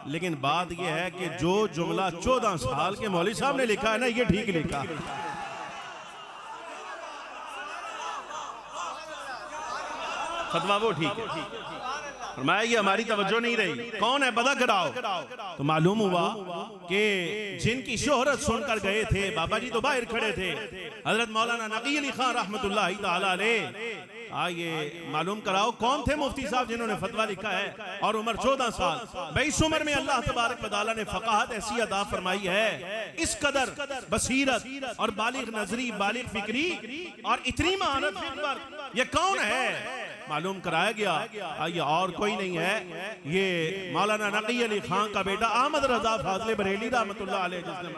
लेकिन बात यह है कि जो जुमला 14 साल के मौलवी साहब ने लिखा है ना, ये ठीक लिखा। फतवा वो ठीक है। फरमाया ये हमारी तवज्जो नहीं रही, कौन है पता कराओ। तो मालूम हुआ कि जिनकी शोहरत सुनकर गए थे, बाबा जी तो बाहर खड़े थे, हजरत मौलाना नकी अली खान रहमतुल्लाहि ताला अलैह। आइए मालूम कराओ कौन थे मुफ्ती साहब जिन्होंने फतवा लिखा है। और उम्र 14 साल। भाई इस उम्र में अल्लाह तबारक व तआला ने फ़क़ाहत ऐसी अता फरमाई है, इस कदर बसीरत और बालिग नजरी, बालिग फिक्री और इतनी महारत फिक्र, ये कौन है मालूम कराया गया। आइए और कोई नहीं है, ये मौलाना नकी अली खान का बेटा अहमद रजा फाज़ले बरेली रहमतुल्लाह अलैह, जिसने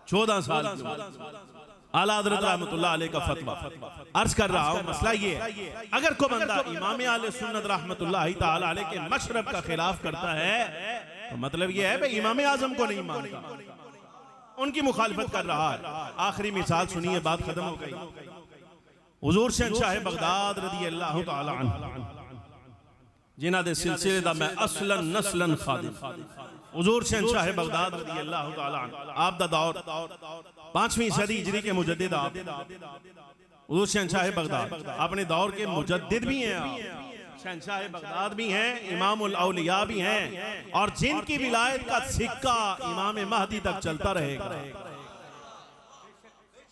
14 साल आला हज़रत रहमतुल्लाह अलैह का फतवा। अर्ज कर रहा हूं मसला ये है, अगर कोई बंदा इमाम आले सुन्नत रहमतुल्लाह ताला अलैह के मशरब का खिलाफ करता है तो मतलब ये है भाई इमाम आजम को नहीं मानता, उनकी मुखालिफत कर रहा है। आखिरी मिसाल सुनिए, बात खत्म हो गई। हुजूर शहंशाह बगदाद रज़ी अल्लाह ताला अन्हु, जिन्हां दे सिलसिले दा मैं असलन नस्लन खादिम, हुजूर शहंशाह बगदाद रज़ी अल्लाह ताला अन्हु, आप दा दौर 5वीं सदी हिजरी के मुजद्दिद आप हुजूर शहंशाह बगदाद अपने दौर के मुजद्दिद भी हैं, आप शहंशाह बगदाद भी हैं, इमामुल औलिया भी हैं, और जिनकी विलायत का सिक्का इमाम महदी तक चलता रहेगा।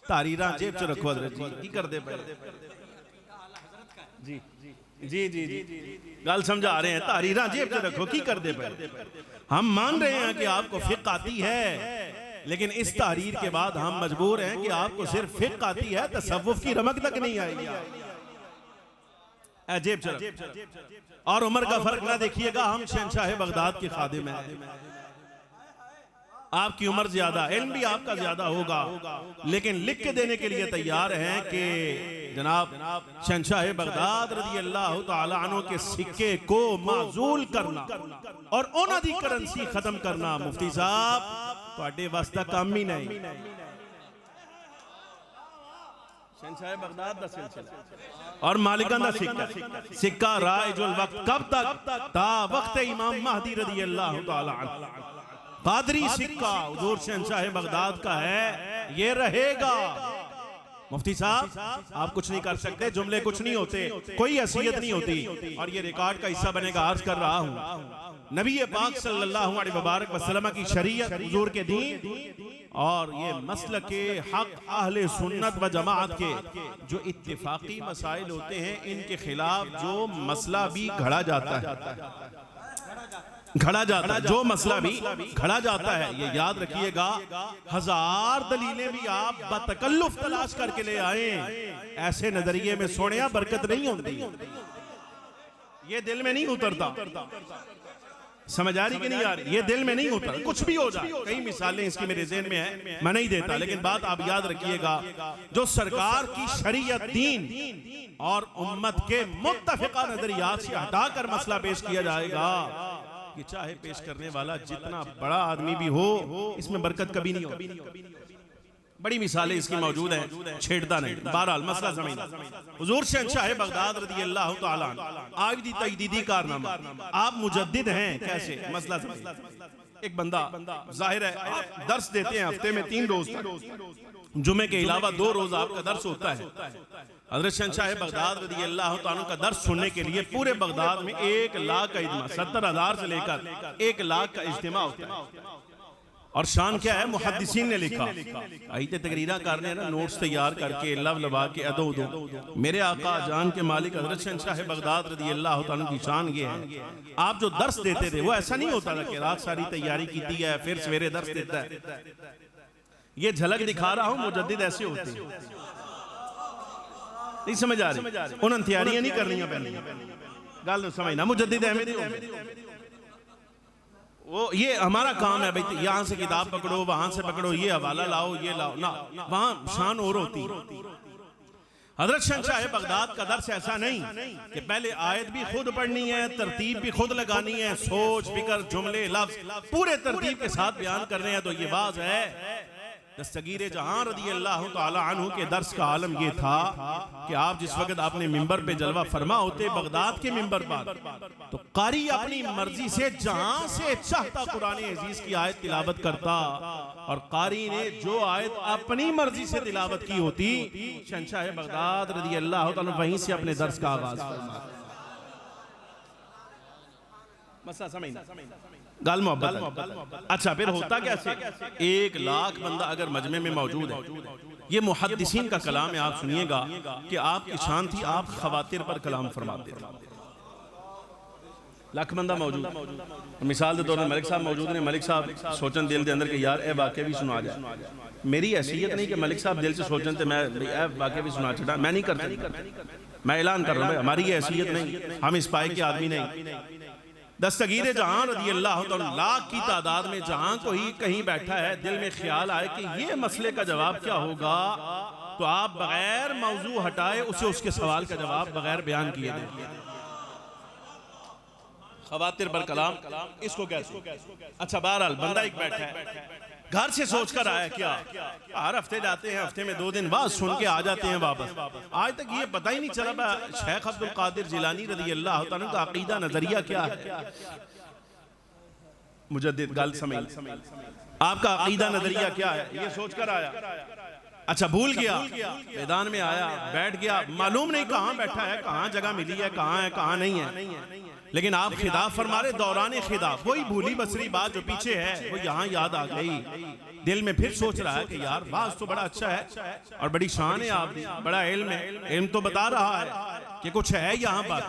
तारीरा जेब च रखो हज़रत जी, की कर दे जी जी जी जी गल समझा रहे हैं, तारीरा जेब च रखो, की कर दे। हम मान रहे हैं कि आपको फिक़्ह आती है, लेकिन इस तहरीर के बाद हम मजबूर हैं कि आपको सिर्फ फिक़्ह आती है, तसव्वुफ की रमक तक नहीं आएगी। जेब चरक और उम्र का फर्क ना देखिएगा, हम शहंशाह बगदाद के खादिम हैं। आपकी उम्र ज्यादा, इल्म भी आपका ज्यादा होगा, लेकिन लिख के देने के लिए तैयार हैं कि जनाब शहंशाह बगदाद रज़ी अल्लाह ताला अन्हु के सिक्के को माजूल करना और उन्हां दी करेंसी खत्म करना मुफ्ती साहब तुहाडे वास्ते काम ही नहीं। शहंशाह बगदाद दा सिलसिला और मालिकां दा सिक्का राइजुल वक्त कब तक, ता वक्त इमाम महदी रज़ी अल्लाह ताला अन्हु। कादरी सिक्का हुजूर शहंशाह बगदाद का है, ये रहेगा। मुफ्ती साहब आप कुछ नहीं कर सकते, जुमले कुछ नहीं होते, कोई हैसियत नहीं होती, और ये रिकॉर्ड का हिस्सा बनेगा। अर्ज कर रहा हूं नबी पाक सल्लल्लाहु अलैहि मुबारक वसल्लम की शरीयत, हुजूर के दीन और ये मसलक के हक अहले सुन्नत व जमाअत के जो इत्तिफाकी मसाइल होते हैं, इनके खिलाफ जो मसला भी घड़ा जाता है, जो मसला भी खड़ा जाता है, ये याद रखिएगा। 1000 दलीलें भी आप बतकल्लुफ तलाश करके ले आए, ऐसे नजरिए में सोनिया बरकत नहीं होती, ये दिल में नहीं उतरता। समझ आ रही कि नहीं आ रही? ये दिल में नहीं उतर, कुछ भी हो जाए। कई मिसालें इसकी मेरे ज़हन में है, मैं नहीं देता, लेकिन बात आप याद रखिएगा, जो सरकार की शरीयत, दीन और उम्मत के मुत्तफिका नजरियात से हटाकर मसला पेश किया जाएगा, कि चाहे पेश करने वाला जितना बड़ा आदमी भी हो, इसमें बरकत कभी नहीं होगी। बड़ी मिसालें इसकी मौजूद हैं, छेड़ता नहीं। बहरहाल मसला ज़मीन, हुजूर शहंशाह बगदाद रज़ी अल्लाह ताला अन्हु आज दी तजदीदी कारनामा, आप मुजद्दिद हैं, कैसे मसला ज़मीन। एक बंदा जाहिर है आप दर्स देते हैं हफ्ते में 3 रोज तक, जुमे के अलावा 2 रोज आपका दर्स होता है। हज़रत शहंशाह बगदाद रज़ी अल्लाह ताला अन्हु का दर्स सुनने के लिए पूरे बगदाद में 1 लाख का इज्तिमा, 70,000 से लेकर 1 लाख का इज्तिमा होता है। और शान क्या है, मुहद्दिसीन ने लिखा, आई थे तकरीरा करने ना, नोट्स तैयार करके लब लबा के अदो उदो। मेरे आका जान के मालिक हज़रत शहंशाह बगदाद रज़ी अल्लाह ताला की शान ये है, आप जो दर्स देते थे वो ऐसा नहीं होता था कि रात सारी तैयारी की दी है फिर सवेरे दर्स देता है। ये झलक दिखा रहा हूं, मुजद्दिद ऐसे होते हैं। नहीं समझ आ रही? उन्होंने तैयारियां नहीं करनियां पैंदियां, गल समझना। मुजद्दिद अहमद वो ये हमारा काम है भाई, यहाँ से किताब पकड़ो, वहां से पकड़ो, ये हवाला लाओ, ये लाओ ना, वहां शान और होती। हज़रत शहंशाह बगदाद का दर्स ऐसा नहीं कि पहले आयत भी खुद पढ़नी है, तरतीब भी खुद लगानी है, सोच फिकर जुमले लफ्ज पूरे तरतीब के साथ बयान कर रहे हैं। तो ये बात है दस्तगीर जहां रज़ी अल्लाह तआला अन्हु के दर्स का आलम ये था कि आप जिस वक्त अपने मिंबर पे जलवा फरमा होते बगदाद के मिंबर पर, तो कारी अपनी मर्जी से जहां से चाहता कुरान अजीज की आयत तिलावत करता, और कारी ने जो आयत अपनी मर्जी से तिलावत की होती, शहंशाह बगदाद रज़ी अल्लाह तआला वहीं से अपने दर्स का आगाज फरमाते। मसला समझ गल मोहब्बत। अच्छा, फिर होता कैसे? 1 लाख बंदा अगर मजमे में मौजूद है, ये मुहद्दिसीन का कलाम है, आप सुनिएगा कि आपकी शान थी, आप खवातिर पर कलाम फरमाते थे। लाख बंदा मौजूद, मिसाल के तौर पर मलिक साहब मौजूद ने, मलिक साहब सोचन दिल के अंदर कि यार ए वाक़या भी सुना जाए। मेरी हैसियत नहीं कि मलिक साहब दिल से सोचन तो मैं ए वाक़या भी सुना छड़ा, मैं नहीं करता, मैं ऐलान कर रहा हूँ, हमारी हैसियत नहीं, हम इस पाए के आदमी नहीं। दस्तगीर जहां रज़ी अल्लाह तआला लाख की तादाद में जहां कोई कहीं बैठा है, दिल में ख्याल आए कि ये मसले का जवाब क्या होगा, तो आप बगैर मौजू हटाए उसे उसके सवाल का जवाब बगैर बयान किए दें। खवातिर पर कलाम इसको कैसे? अच्छा, बहरहाल बंदा एक बैठा है, घर से सोचकर आया, क्या हर हफ्ते जाते हैं, हफ्ते में 2 दिन बाद सुन के आ जाते हैं वापस। आज तक ये पता ही नहीं चला शेख अब्दुल कादिर जिलानी रज़ी अल्लाह तआला का अकीदा नजरिया क्या है। मुजद्दिद गल समझ, आपका अकीदा नजरिया क्या है, ये सोचकर आया। अच्छा, भूल गया, मैदान में आया, बैठ गया, मालूम नहीं कहाँ बैठा है, कहाँ जगह मिली है, कहाँ नहीं है, लेकिन आप खिताब फरमा रहे, दौरान खिताब वही भूली बसरी बात जो पीछे है वो यहाँ याद आ गई। दिल में फिर सोच रहा है कि यार बात तो बड़ा अच्छा है और बड़ी शान है, आप बड़ा इल्म है, इल्म तो बता रहा है कि कुछ है यहाँ पर,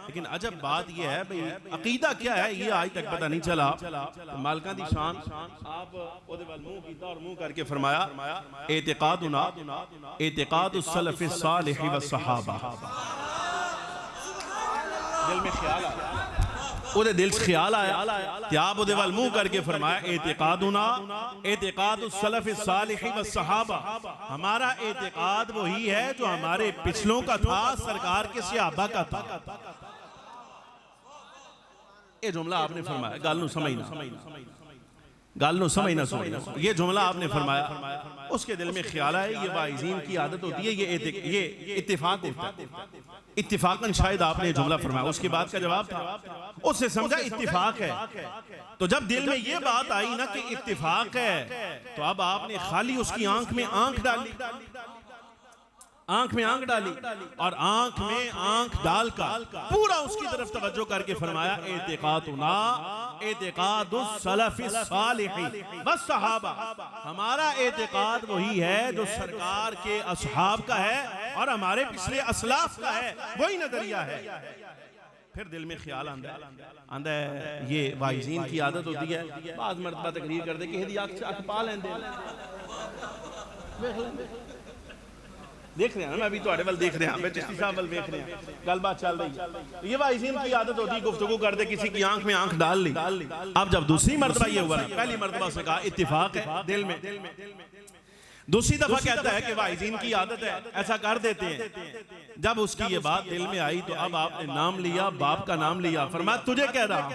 लेकिन अजब बात यह है भाई अकीदा क्या है ये आज तक पता नहीं चला। तो मालका दी शान आप ओदे वाल मुंह कीता और मुंह करके फरमाया, एतिकादुना एतिकादुस सलफ़ सालिह व सहाबा। दिल में ख्याल आया, उदे दिल से ख्याल आया, आप उदे वाल मुंह करके फरमाया, एतिकादुना एतिकादुस सलफ़ सालिह व सहाबा। हमारा एतिकाद वही है जो हमारे पिछलों का था, सरकार के सहाबा का था। ये जुमला आपने फरमाया, गल नूं समझना, गल नूं समझना, ये जुमला आपने फरमाया, उसके दिल में ख्याल आया, ये वाइज़ीन की आदत होती है, ये इत्तिफाक होता है, इत्तिफाकन शायद आपने ये जुमला फरमाया। उसके बाद का जवाब था, उससे समझा इत्तिफाक है। तो जब दिल में ये बात आई ना कि इत्तिफाक है, तो अब आपने खाली उसकी आंख में आंख डाली, आंख में आंख डाली और आंख में आंख डालकर पूरा उसकी तरफ तवज्जो करके फरमाया, एतिकादुना एतिकादुस सलफ़िस सालिह व सहाबा। हमारा एतिकाद वही है जो सरकार के असहाब का है और हमारे पिछले असलाफ का है, वही नजरिया है। फिर दिल में ख्याल आंदा है, ये वाइज़ीन की आदत होती है, बाज़ मरतबा तकरीर कर दे कि दी अख पा लेंदे, देख रहे हैं मैं अभी थोड़े वाल देख रहे हैं, मैं चिश्ती साहब वाल देख रहे हैं, गलबात चल रही है। ये वाइज़ीन की आदत होती है, गुफ्तगू कर दे, किसी की आंख में आंख डाल ली। अब जब दूसरी मरतबा ये हुआ, पहली मरतबा उसने कहा इत्तिफाक है दिल में, दूसरी दफा कहता है कि वाइज़ीन की आदत है, ऐसा कर देते हैं। जब उसकी ये बात दिल में आई तो अब आपने नाम लिया, बाप का नाम लिया, फरमाया तुझे कह रहा हूं,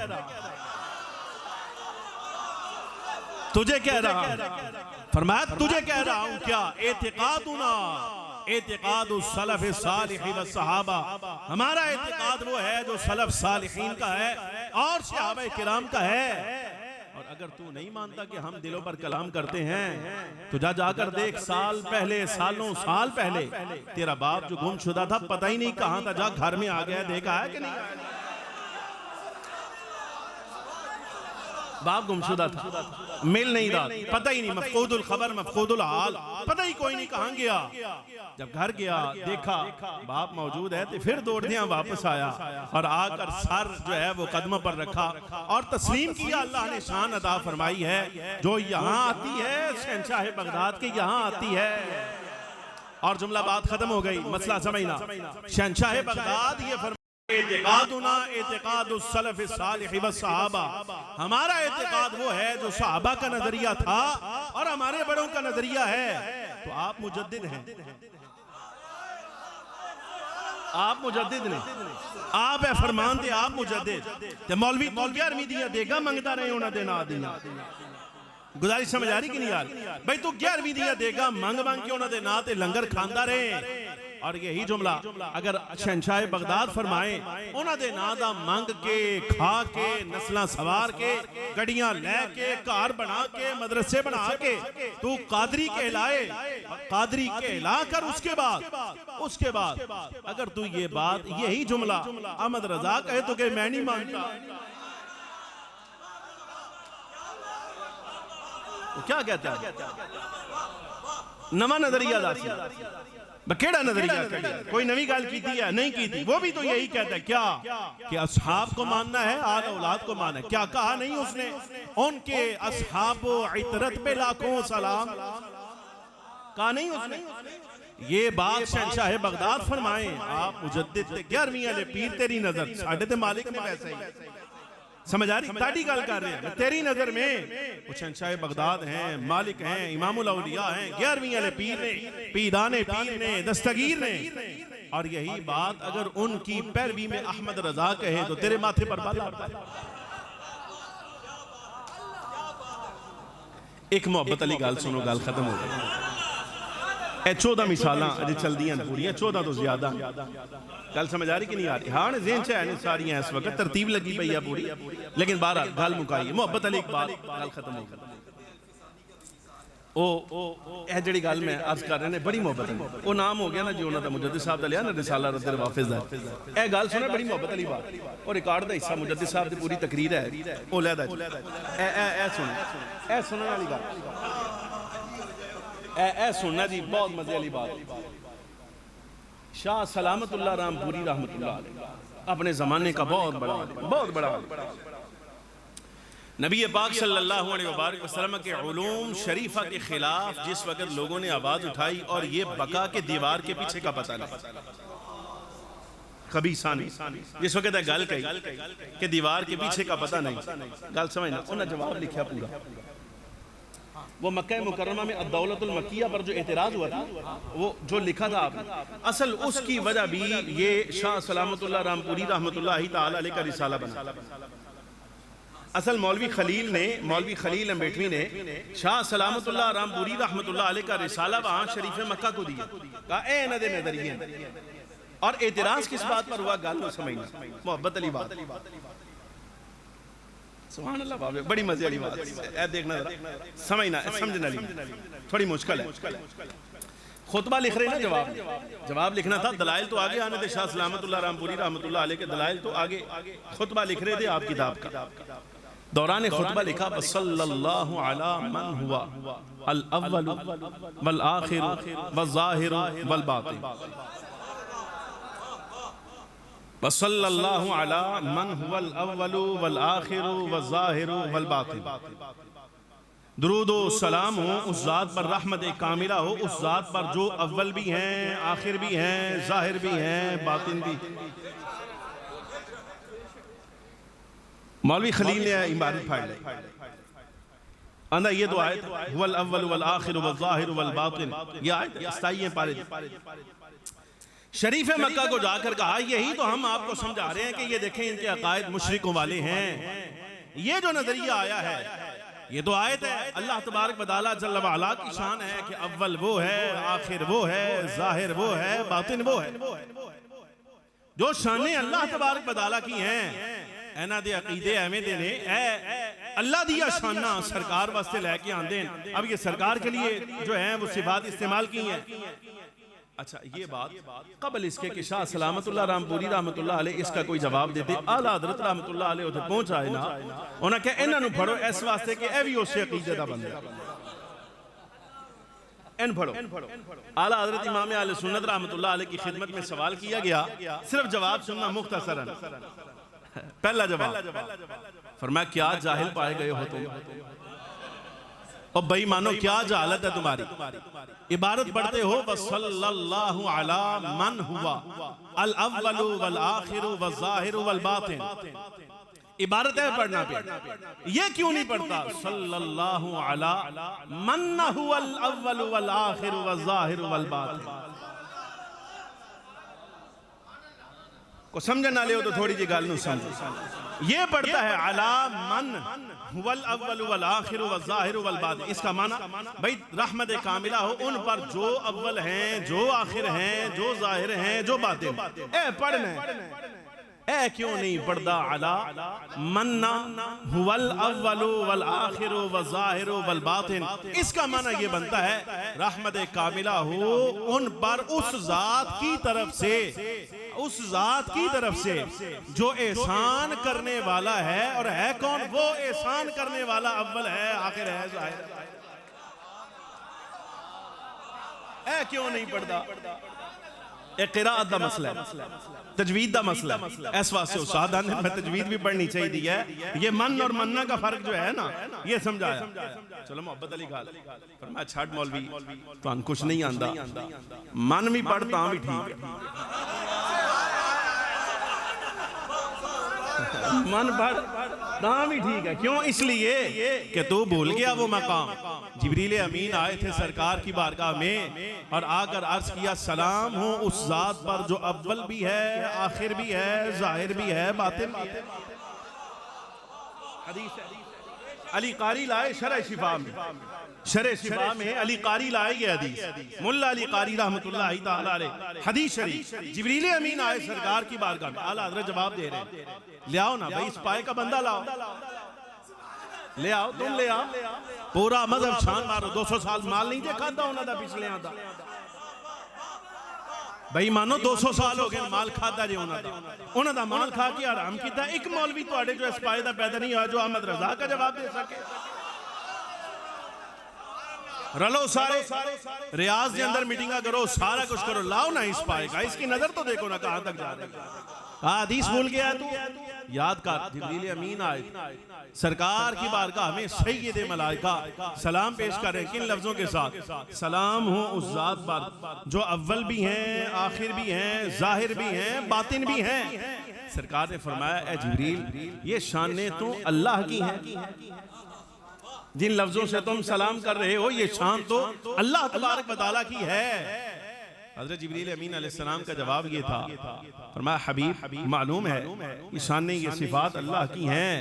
तुझे कह रहा हूं, फरमाया तुझे कह रहा हूं क्या, एतिकादुना एतिकादुस सलफ़ सालिह व सहाबा। हमारा एतिकाद वो है जो सलफ़ सालिहीन का है और सहाबा किराम का है। और अगर तू नहीं मानता कि हम दिलों पर कलाम करते हैं तो जा जाकर देख, साल पहले, सालों साल पहले तेरा बाप जो गुमशुदा था, पता ही नहीं कहां था, जा घर में आ गया, देखा है कि नहीं, बाप गुमशुदा था, मिल नहीं रहा, पता ही नहीं, मफकूदुल खबर मफकूदुल हाल, पता ही कोई नहीं कहां गया। जब घर गया देखा बाप मौजूद है तो फिर दौड़दिया वापस आया और आकर सर जो है वो कदमों पर रखा और तस्लीम किया। अल्लाह ने शान अदा फरमाई है जो यहाँ आती है, शहंशाह बगदाद के यहाँ आती है। और जुमला बात खत्म हो गई, मसला समझना। शहंशाह बगदाद ये एतिकादुना एतिकादुस सलफ़िस सालिह व सहाबा। हमारा एतिकाद वो है जो सहाबा का नजरिया था और हमारे बड़ों का नजरिया है। तो आप मुजद्दिद हैं, आप मुजद्दिद नहीं, आप है फरमान दे, आप मुजद्दिद ते मौलवी मौलवी अरमी दिया देगा मंगता रहे उन्होंने दे ना दिया गुजारिश समझ आ रही कि नहीं यार? भाई तू 11वीं दिया देगा मंग मंग के उन्होंने ना ते लंगर खांदा रहे। और यही जुमला अगर शहंशाह बगदाद फरमाए उन्होंने ना दा मंग के खा के नस्लां सवार के गड्डियां लैके घर बना के मदरसे बना के तू कादरी कहलाए, कादरी कहला कर उसके बाद अगर तू ये बात यही जुमला अहमद रजा कहे तो कि मैं नहीं मानता, क्या कहता है? नवा नजरिया दासी बकेड़ा नजरिया कोई नवी गल की है नहीं की थी। वो भी तो यही कहता है क्या कि असहाब को मानना है, आल औलाद को मानना है। क्या कहा नहीं उसने? उनके असहाब इतरत पे लाखों सलाम कहा नहीं उसने? ये बात शहंशाह बगदाद फरमाए आप मुजद्दिद 11वीं वाले पीर तेरी नजर साढ़े ते मालिक ने वैसे ही समझ आ रही? ताड़ी गल कर रहे हैं तेरी नजर में वो शहंशाह बगदाद हैं, मालिक हैं, इमामुल औलिया हैं, 11वीं वाले पीर ने, पीराने पीर ने, दस्तगीर ने। और यही बात अगर उनकी पैरवी में अहमद रजा कहे तो तेरे माथे पर बात आता है। एक मोहब्बत अली गल सुनो, गल खत्म हो गई। 14 मिसालां अजे चलदियां पूरियां, 14 तो ज्यादा। गल समझ आ रही कि नहीं आ रही? हाँ ज़हन च है सारियां इस वक्त, तरतीब लगी पई है पूरी, लेकिन बहरहाल गल मुकाई मोहब्बत अली इकबाल, गल खत्म हो गई। ओ जिहड़ी गल मैं अर्ज कर रहे ने बड़ी मोहब्बत है। वो नाम हो गया ना जो उन्होंने मुजद्दिद साहब का लिया ना रिसाला रद्द वाफिज दा, ए गल सुना बड़ी मोहब्बत अली बात। और रिकॉर्ड का हिस्सा मुजद्दिद साहब की पूरी तकरीर है ओ लैदा ए सुनने वाली गल ए सुनना जी, बहुत मजे वाली बात। शाह सलामतुल्लाह रामपुरी रहमतुल्लाह अलैह अपने जमाने का बहुत बड़ा नबी पाक सल्लल्लाहु अलैहि वसल्लम के उलूम शरीफा के खिलाफ जिस वक्त लोगों ने आवाज उठाई और ये बका के दीवार के पीछे का पता नहीं, कभी सानी जिस वक्त गल कही कि दीवार के पीछे का पता नहीं, गल समझना। उन्हें जवाब लिखा पूरा, वो मक्का मुकर्रमा में अद-दौलतुल मक्किया पर जो एतराज हुआ था वो जो लिखा था आपने, असल उसकी वजह भी ये शाह सलामतुल्लाह रामपुरी रहमतुल्लाहि तआला अलैह का रिसाला बना। असल मौलवी खलील अम्बेटवी ने शाह सलामतुल्लाह रामपुरी रहमतुल्लाह अलैह का रिसाला वहां शरीफ मक्का को दिया, कहा ए इन्हां दे नजरिए। और एतराज किस बात पर हुआ? गल समझना, मोहब्बत अली बात, सुभान अल्लाह बाबे, बड़ी मजे वाली बात है। देखना समझना, समझने वाली थोड़ी मुश्किल है। खुतबा लिख रहे ना, जवाब लिखना था। दलाइल तो आगे आने थे, शाह सलामतुल्लाह रामपुरी रहमतुल्लाह अलैह के दलाइल तो आगे, खुतबा लिख रहे थे आप किताब का। दौरान खुतबा लिखा सल्लल्लाहु अला मन हुआ अल अव्वल वल आखिर वल ज़ाहिर वल बातिन, सल्लल्लाहु अला मन हुवल अव्वलु वल आखिरु वल ज़ाहिरु वल बातिन। दुरूद व सलाम हो उस ज़ात पर, रहमत कामिला हो उस ज़ात पर जो अव्वल भी हैं, आखिर भी हैं, ज़ाहिर भी हैं, बातिन भी। मौलवी खलील ने इबारत फाड़ ली, आंदा ये तो आयत हुवल अव्वलु वल आखिरु वल ज़ाहिरु वल बातिन, ये आयत इस्ताई पारे शरीफ मक्का को जाकर कहा यही तो हम आपको समझा रहे हैं कि ये देखें इनके अकायद मुशरिकों वाले हैं। ये जो नजरिया आया है ये तो आयत है। अल्लाह तबारक व तआला जल्ल व अला की शान है कि अव्वल वो है, आखिर वो है, जाहिर वो है, बातिन वो है। जो शाने अल्लाह तबारक व तआला की हैं एना दे अकीदे एवें दे ने, अल्लाह दिया शाना सरकार वास्ते लेके आंदे। अब ये सरकार के लिए जो है वो सिफात इस्तेमाल की हैं। अच्छा ये बात कबल इसके कि शाह सलामतुल्लाह रामपुरी रहमतुल्लाह अलैह इसका कोई जवाब देते, आला हज़रत रहमतुल्लाह अलैह उधर पहुंच आए ना, उन्हें कहा इन्हां नूं फड़ो इस वास्ते कि ए भी उस अकीदे दा बंदा, इन फड़ो। आला हज़रत इमाम अहले सुन्नत रहमतुल्लाह अलैह की खिदमत में सवाल किया गया, सिर्फ जवाब सुनना मुख्तसरन। पहला जवाब फरमाया क्या जाहिल पाए गए हो तुम, और भाई मानो क्या जहालत है तुम्हारी। इबारत पढ़ते हो सल्लल्लाहु अला मन हुआ अल अव्वलु वल आखिरु वल ज़ाहिरु वल बातिन, इबारत है पढ़ना पे, ये क्यों नहीं पढ़ता सल्लल्लाहु अला मन हुआ अल अव्वलु वल आखिरु वल ज़ाहिरु वल बातिन। को समझना ले हो तो थोड़ी जी गल नूं समझो। ये पढ़ता है अला मन हुवल अव्वल वल आखिर वल ज़ाहिर वल बातिन। इसका माना भाई रहमत कामिला हो उन पर जो अव्वल हैं, जो आखिर हैं, जो जाहिर हैं, जो बातिन। ए पढ़ना ए क्यों नहीं पढ़ता अला मन्ना हुवल अव्वल वल आखिर वल ज़ाहिर वल बातिन। इसका माना ये बनता है रहमत कामिला हो उन पर उस जात की तरफ से, उस जात की तरफ से जो एहसान करने वाला है। और है कौन वो एहसान करने वाला? अव्वल है, आखिर है, ज़ाहिर है। क्यों नहीं पढ़ता? एक क़िराअत दा मसला है, तजवीद दा मसला है। इस वास्ते उस्ताद ने मैं तजवीद भी पढ़नी चाहिए है। ये मन और मन्ना का फर्क जो है ना, ये समझाया। चलो मोहब्बत अली गाल पर मैं छड़ मौलवी तो कुछ नहीं आंदा, मन भी पढ़ता भी ठीक है, मन पढ़ भी ठीक है। क्यों? इसलिए कि तू भूल गया वो मकाम। जिब्रील अमीन आए थे सरकार की बारगाह में और आकर अर्ज किया सलाम हो उस जात पर जो अव्वल भी है, आखिर भी है, जाहिर भी है, बातिन भी है। हदीस अली कारी लाए शरह शिफा में, शरह शिफा में अली कारी लाए ये हदीस, मुल्ला अली कारी रहमतुल्लाहि तआला अलैह, हदीस शरीफ। जिब्रील अमीन आए सरकार की बारगाह में, आला हज़रत जवाब दे रहे हैं, ले आओ ना भाई इस पाए का बंदा लाओ, ले आओ, तुम ले आओ, पूरा मजहब छान मारो। 200 साल माल नहीं देखा था उन्होंने पिछले आता भाई मानो 200 साल हो गए माल खाता जे उन्होंने माल खा के आराम किया। एक मौलवी तुहाडे जो इस पाए दा पैदा नहीं हुआ जो अहमद रजा का जवाब दे सके। रलो सारे रियाज के अंदर मीटिंगा करो, सारा कुछ करो, लाओ ना इस पाए का, इसकी नजर तो देखो ना कहां तक जा रही है। हदीस भूल गया तू, याद कर। जिब्रील अमीन आए सरकार की बारगाह में, सैयद मलाइका सलाम पेश कर रहे हैं। किन लफ्जों के साथ? सलाम हो उस जात पर जो अव्वल भी हैं, आखिर भी हैं, जाहिर भी हैं, बातिन भी हैं। सरकार ने फरमाया ए जिब्रील ये शान तो अल्लाह की है, जिन लफ्जों से तुम सलाम कर रहे हो ये शान तो अल्लाह तबारक व तआला की है। हज़रत जिब्रील अमीन अलैहिस्सलाम का जवाब ये था, फरमाया हबीब मालूम है ये शान ये सिफात अल्लाह की हैं,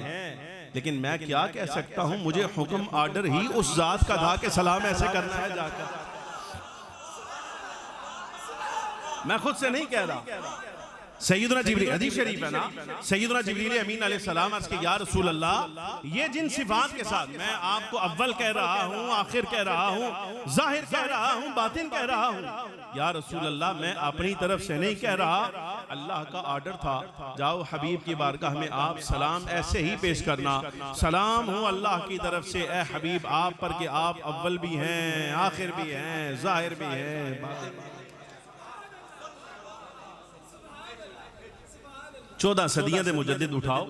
लेकिन मैं क्या कह सकता हूँ, मुझे हुक्म आर्डर ही उस जात का था कि सलाम ऐसे करना है जाकर, मैं खुद से नहीं कह रहा। सैयदना जिब्रील, हदीस शरीफ है ना, सैयदना जिब्रील अमीन अलैहिस्सलाम अर्ज़ के या रसूल अल्लाह ये जिन सिफात के साथ मैं आपको अव्वल कह रहा हूँ, आखिर कह रहा हूँ, जाहिर कह रहा हूँ, बातिन कह रहा हूँ, या रसूल अल्लाह मैं अपनी तरफ से नहीं कह रहा, अल्लाह का आर्डर था, जाओ हबीब की बारगाह में आप सलाम ऐसे ही पेश करना, सलाम हो अल्लाह की तरफ से ए हबीब आप पर कि आप अव्वल भी हैं, आखिर भी हैं, जाहिर भी हैं, बातिन भी हैं। 14 सदियां दे मुजद्दिद उठाओ,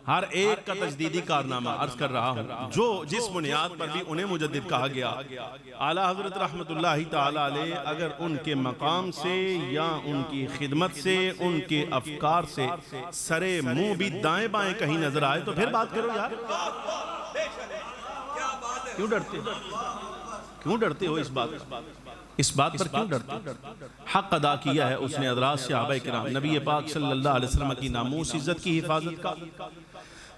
हर एक का तजदीदी कारनामा अर्ज कर रहा हूँ, जो जिस बुनियाद पर भी उन्हें मुजद्दिद कहा गया, आला हज़रत रहमतुल्लाहि तआला अलैह अगर उनके मकाम से या उनकी खिदमत से, उनके अफकार से सरे मुंह भी दाएं बाएं कहीं नजर आए तो फिर बात करो यार। क्यों डरते हो, क्यों डरते हो इस बात पर क्यों डरते? हक अदा किया है उसने हज़रात सहाबाए किराम, नबी पाक सल्लल्लाहु अलैहि वसल्लम की नामूस इज़्ज़त की हिफाजत का,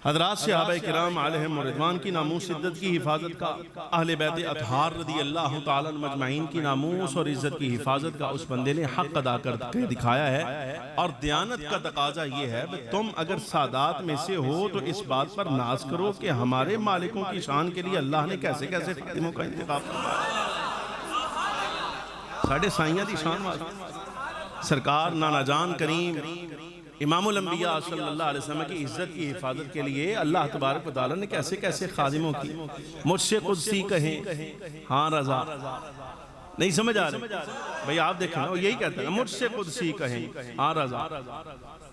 हज़रात सहाबाए किराम अलैहिम रिज़वान की नामूस इज़्ज़त की हिफाजत का, अहले बैत अतहार रज़ियल्लाहु तआला मजमईन की नामूस और इज़्ज़त की हिफाजत का उस बंदे ने हक अदा करके दिखाया है। और दयानत का तकाजा ये है कि तुम अगर सादात में से हो तो इस बात पर नाज करो कि हमारे मालिकों की शान के लिए अल्लाह ने कैसे कैसे खातिमों का इंतखाब किया। साढ़े साइयां दी शान वास्ते सरकार नाना जान करीम इमामुल अंबिया सल्लल्लाहु अलैहि वसल्लम की इज्जत की हिफाजत के लिए अल्लाह तबारक व तआला ने कैसे कैसे खादिमों की, मुझसे कुदसी कहें हाँ रजा, नहीं समझ आ रहे भाई आप देखें ना, यही कहते हैं मुझसे कुदसी कहें हाँ रजा,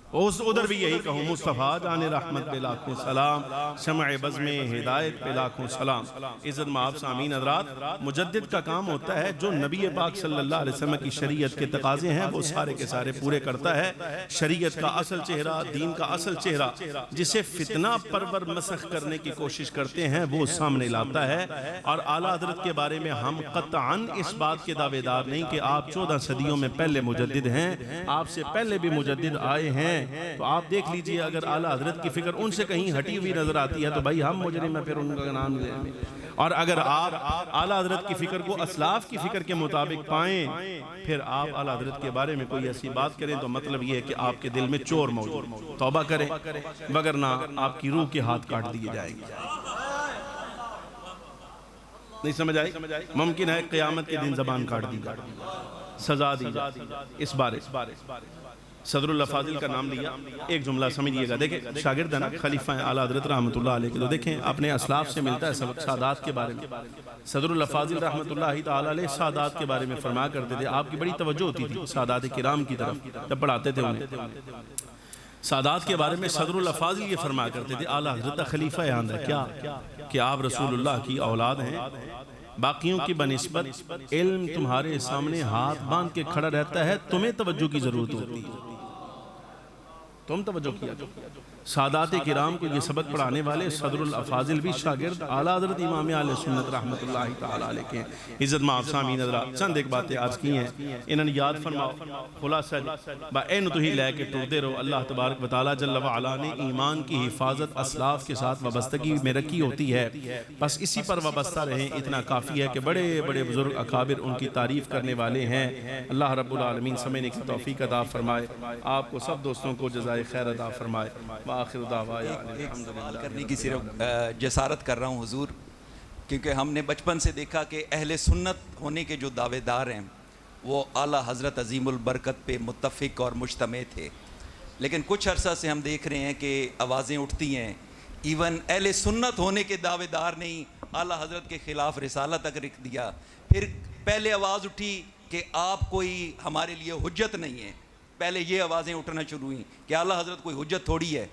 उस उधर भी यही कहूँ मुस्तफ़ा जाने रहमत पे लाखों सलाम, शमअ बज़्म में हिदायत पे लाखों सलाम। इज़्ज़त माफ़ सामीन हज़रात, मुजद्दिद का काम होता है जो नबी पाक सल्लल्लाहु अलैहि वसल्लम की शरीयत के तकाज़े हैं वो सारे के सारे पूरे करता है। शरीयत का असल चेहरा, दीन का असल चेहरा जिसे फितना परवर मसख करने की कोशिश करते हैं वो सामने लाता है। और आला हज़रत के बारे में हम क़त्अन इस बात के दावेदार नहीं कि आप 14 सदियों में पहले मुजद्दिद हैं, आपसे पहले भी मुजद्दिद आए हैं, हैं, तो आप देख लीजिए अगर आला हजरत की फिक्र उनसे कहीं हटी हुई नजर आती है तो भाई हम मुजरिम हैं, फिर उनका नाम लें। और अगर आप आला हजरत की फिक्र को असलाफ की फिक्र के मुताबिक पाएं, फिर आप आला हजरत के बारे में कोई ऐसी बात करें तो मतलब ये है कि आपके दिल में चोर मौजूद। तौबा करें, वगरना आपकी रूह के हाथ काट दिए जाएंगे। नहीं समझ आई? मुमकिन है क़यामत के दिन ज़बान काट दी जाए, सजा दी जाए। इस बारे सदरुल अफाजिल का नाम लिया, एक जुमला समझिएगा। देखें शागिर्द है ना खलीफा आला हज़रत रहमतुल्लाह अलैह के, तो देखें अपने असलाफ से मिलता है सबक सादात के बारे में। सदरुल अफाजिल रहमतुल्लाह तआला अलैह सादात के बारे में फरमा करते थे, आपकी बड़ी तवज्जो होती थी सादात किराम की तरफ जब पढ़ाते थे उन्हें। सादात के बारे में सदरुल अफाजिल ये फरमा करते थे, आला हज़रत खलीफा आंद है क्या कि आप रसूलुल्लाह की औलाद हैं, बाकियों की बनिस्बत इल्म तुम्हारे सामने हाथ बांध के खड़ा रहता है, तुम्हें तवज्जो की जरूरत होती है, तुम तवज्जो किया। सादात किराम को ये सबक पढ़ाने वाले सदरुल अफाजिल भी शागिर्द आला हज़रत इमाम आले सुन्नत रहमतुल्लाहि तआला अलैह के। इज़्ज़त माफ़ सामीन हज़रात चंद एक बातें आज की हैं, इन्हें याद फरमाओ। खुलासा बाएन तो ही लेके टूटते रहो। अल्लाह तबारक व तआला जल्ल व अला ने ईमान की हिफाजत असलाफ के साथ वाबस्तगी में रखी होती है, बस इसी पर वाबस्ता रहें, इतना काफ़ी है कि बड़े बड़े बुजुर्ग अकाबिर उनकी तारीफ़ करने वाले हैं। अल्लाह रब्बुल आलमीन समझने की तौफीक अता फरमाए, आपको सब दोस्तों को जज़ाए खैर अता फरमाए।
एक सवाल करने की सिर्फ जसारत कर रहा हूँ हुजूर, क्योंकि हमने बचपन से देखा कि अहले सुन्नत होने के जो दावेदार हैं वो आला हज़रत अज़ीमुल बरकत पे मुत्तफ़िक और मुज्तमे थे, लेकिन कुछ अरसा से हम देख रहे हैं कि आवाज़ें उठती हैं, इवन अहले सुन्नत होने के दावेदार ने ही आला हज़रत के ख़िलाफ़ रिसाला तक लिख दिया। फिर पहले आवाज़ उठी कि आप कोई हमारे लिए हुज्जत नहीं है, पहले ये आवाज़ें उठना शुरू हुई कि आला हज़रत कोई हुज्जत थोड़ी है।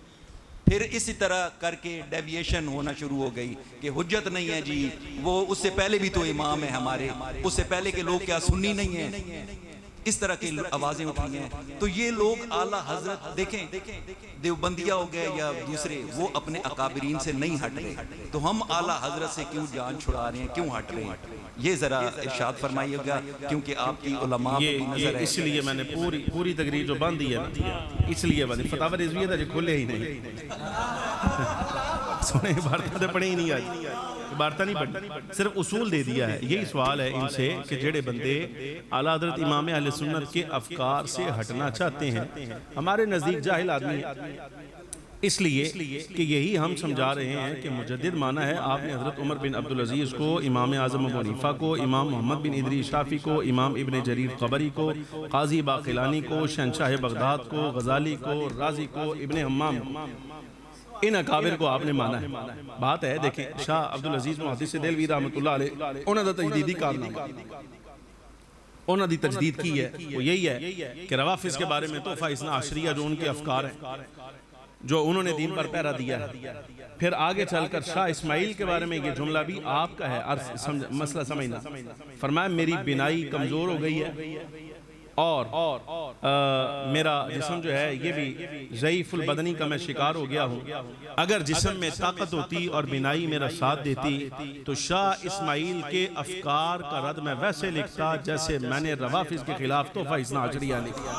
फिर इसी तरह करके डेविएशन होना शुरू हो गई कि हुज्जत नहीं है जी, वो उससे पहले भी तो इमाम है हमारे, उससे पहले के लोग क्या सुन्नी नहीं है, इस तरह की आवाज़ें उठी हैं। तो ये लोग आला हज़रत देखें देवबंदिया हो गए या दूसरे, वो अपने अकाबरीन से नहीं हट रहे, तो हम आला हज़रत से क्यों जान छुड़ा रहे हैं, क्यों हट रहे हैं? ये ज़रा इरशाद फरमाइएगा, क्योंकि आपकी उलमा पे भी नज़र है।
इसलिए मैंने पूरी तकरीर जो बंद दी है ना, इसलिए बंद फतावा रिज़विया था जो खोले ही नहीं सुने वार्ता पढ़े ही नहीं आई, वार्ता नहीं पढ़ी, सिर्फ उसूल दे दिया है। यही सवाल है इनसे कि जेड़े बंदे आला हज़रत इमाम अहले सुन्नत के अफकार से हटना चाहते हैं, हमारे नज़दीक जाहिल आदमी है, इसलिए कि यही हम समझा रहे हैं कि मुजद्दिद माना है आपने हज़रत उमर बिन अब्दुल अज़ीज़ को, इमाम आज़म अबू हनीफ़ा को, इमाम मोहम्मद बिन इदरीस शाफ़ी को, इमाम इब्न जरीर क़बरी को, क़ाज़ी बाक़िलानी को, शहंशाह बगदाद को, गज़ाली को, राज़ी को, इब्न हम्माम, इन अकाबिर को आपने माना है। बात है देखें शाह अब्दुल अजीज़ मुहद्दिस देलवी रहमतुल्लाह अलैह उन्होंने तजदीदी कारनामा उन्होंने दी तजदीद की है, वो यही है कि रवाफिज़ के बारे में तोहफ़ा इस्ना आशरिया जो उनके अफकार हैं, जो उन्होंने दीन पर पहरा दिया है। फिर आगे चलकर शाह इस्माइल के बारे में ये जुमला भी आपका है, मसला समझना। फरमाया मेरी बिनाई कमज़ोर हो गई है और मेरा जिस्म जो है ये भी ज़ईफ़ुल बदनी का मैं शिकार हो गया हूँ। अगर जिस्म में ताकत होती और बिनाई मेरा साथ देती तो शाह इस्माइल के अफकार का रद्द मैं वैसे लिखता जैसे मैंने रवाफिज़ के खिलाफ तोहफ़ा इस्ना आशरिया लिखा।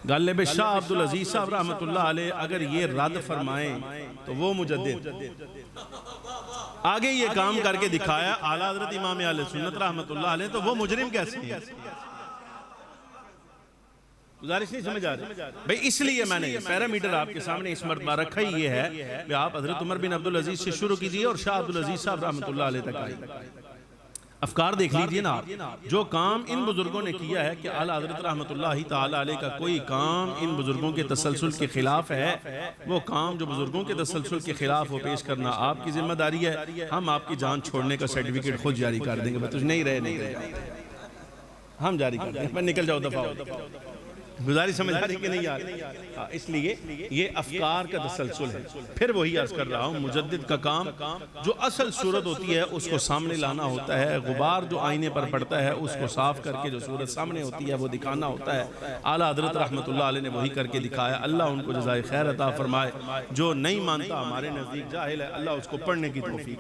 गालिब शाह अब्दुल अजीज़ साहब रहमतुल्लाह अलैह अगर ये रद्द फरमाएं तो वो मुजद्दिद आगे ये काम करके दिखाया आला हज़रत इमाम अहले सुन्नत रहमतुल्लाह अलैह, तो वो मुजरिम कैसे है? गुजारिश नहीं समझ आ रही भाई, इसलिए मैंने ये पैरामीटर आपके सामने इस मर्तबा रखा ही ये है कि आप हज़रत उमर बिन अब्दुल अजीज़ से शुरू कीजिए और शाह अब्दुल अजीज़ साहब रहमतुल्लाह अलैह तक आइए। अफकार देख लीजिए ना आप, जो काम इन बुजुर्गों ने किया है कि आला हज़रत रहमतुल्लाह तआला अलैह का कोई काम इन बुजुर्गों के तसलसल के खिलाफ है, वो काम जो बुजुर्गों के तसलसल के खिलाफ वो पेश करना आपकी जिम्मेदारी है। हम आपकी जान छोड़ने का सर्टिफिकेट खुद जारी कर देंगे, तुझ नहीं रहे हम जारी कर देंगे, निकल जाओ दफा। गुजारिश समझ आ रही कि नहीं आ रही? इसलिए ये अफकार का तसलसल है। फिर वही अर्ज कर रहा हूँ, मुजद्दिद का काम जो असल सूरत होती है उसको सामने लाना होता है, गुबार जो आईने पर पड़ता है उसको साफ करके जो सूरत सामने होती है वो दिखाना होता है। आला हज़रत रहमतुल्लाह अलैह ने वही करके दिखाया। अल्लाह उनको जज़ाए खैर अता फरमाए। जो नहीं मानता हमारे नज़दीक जाहिल है, अल्लाह उसको पढ़ने की तौफीक।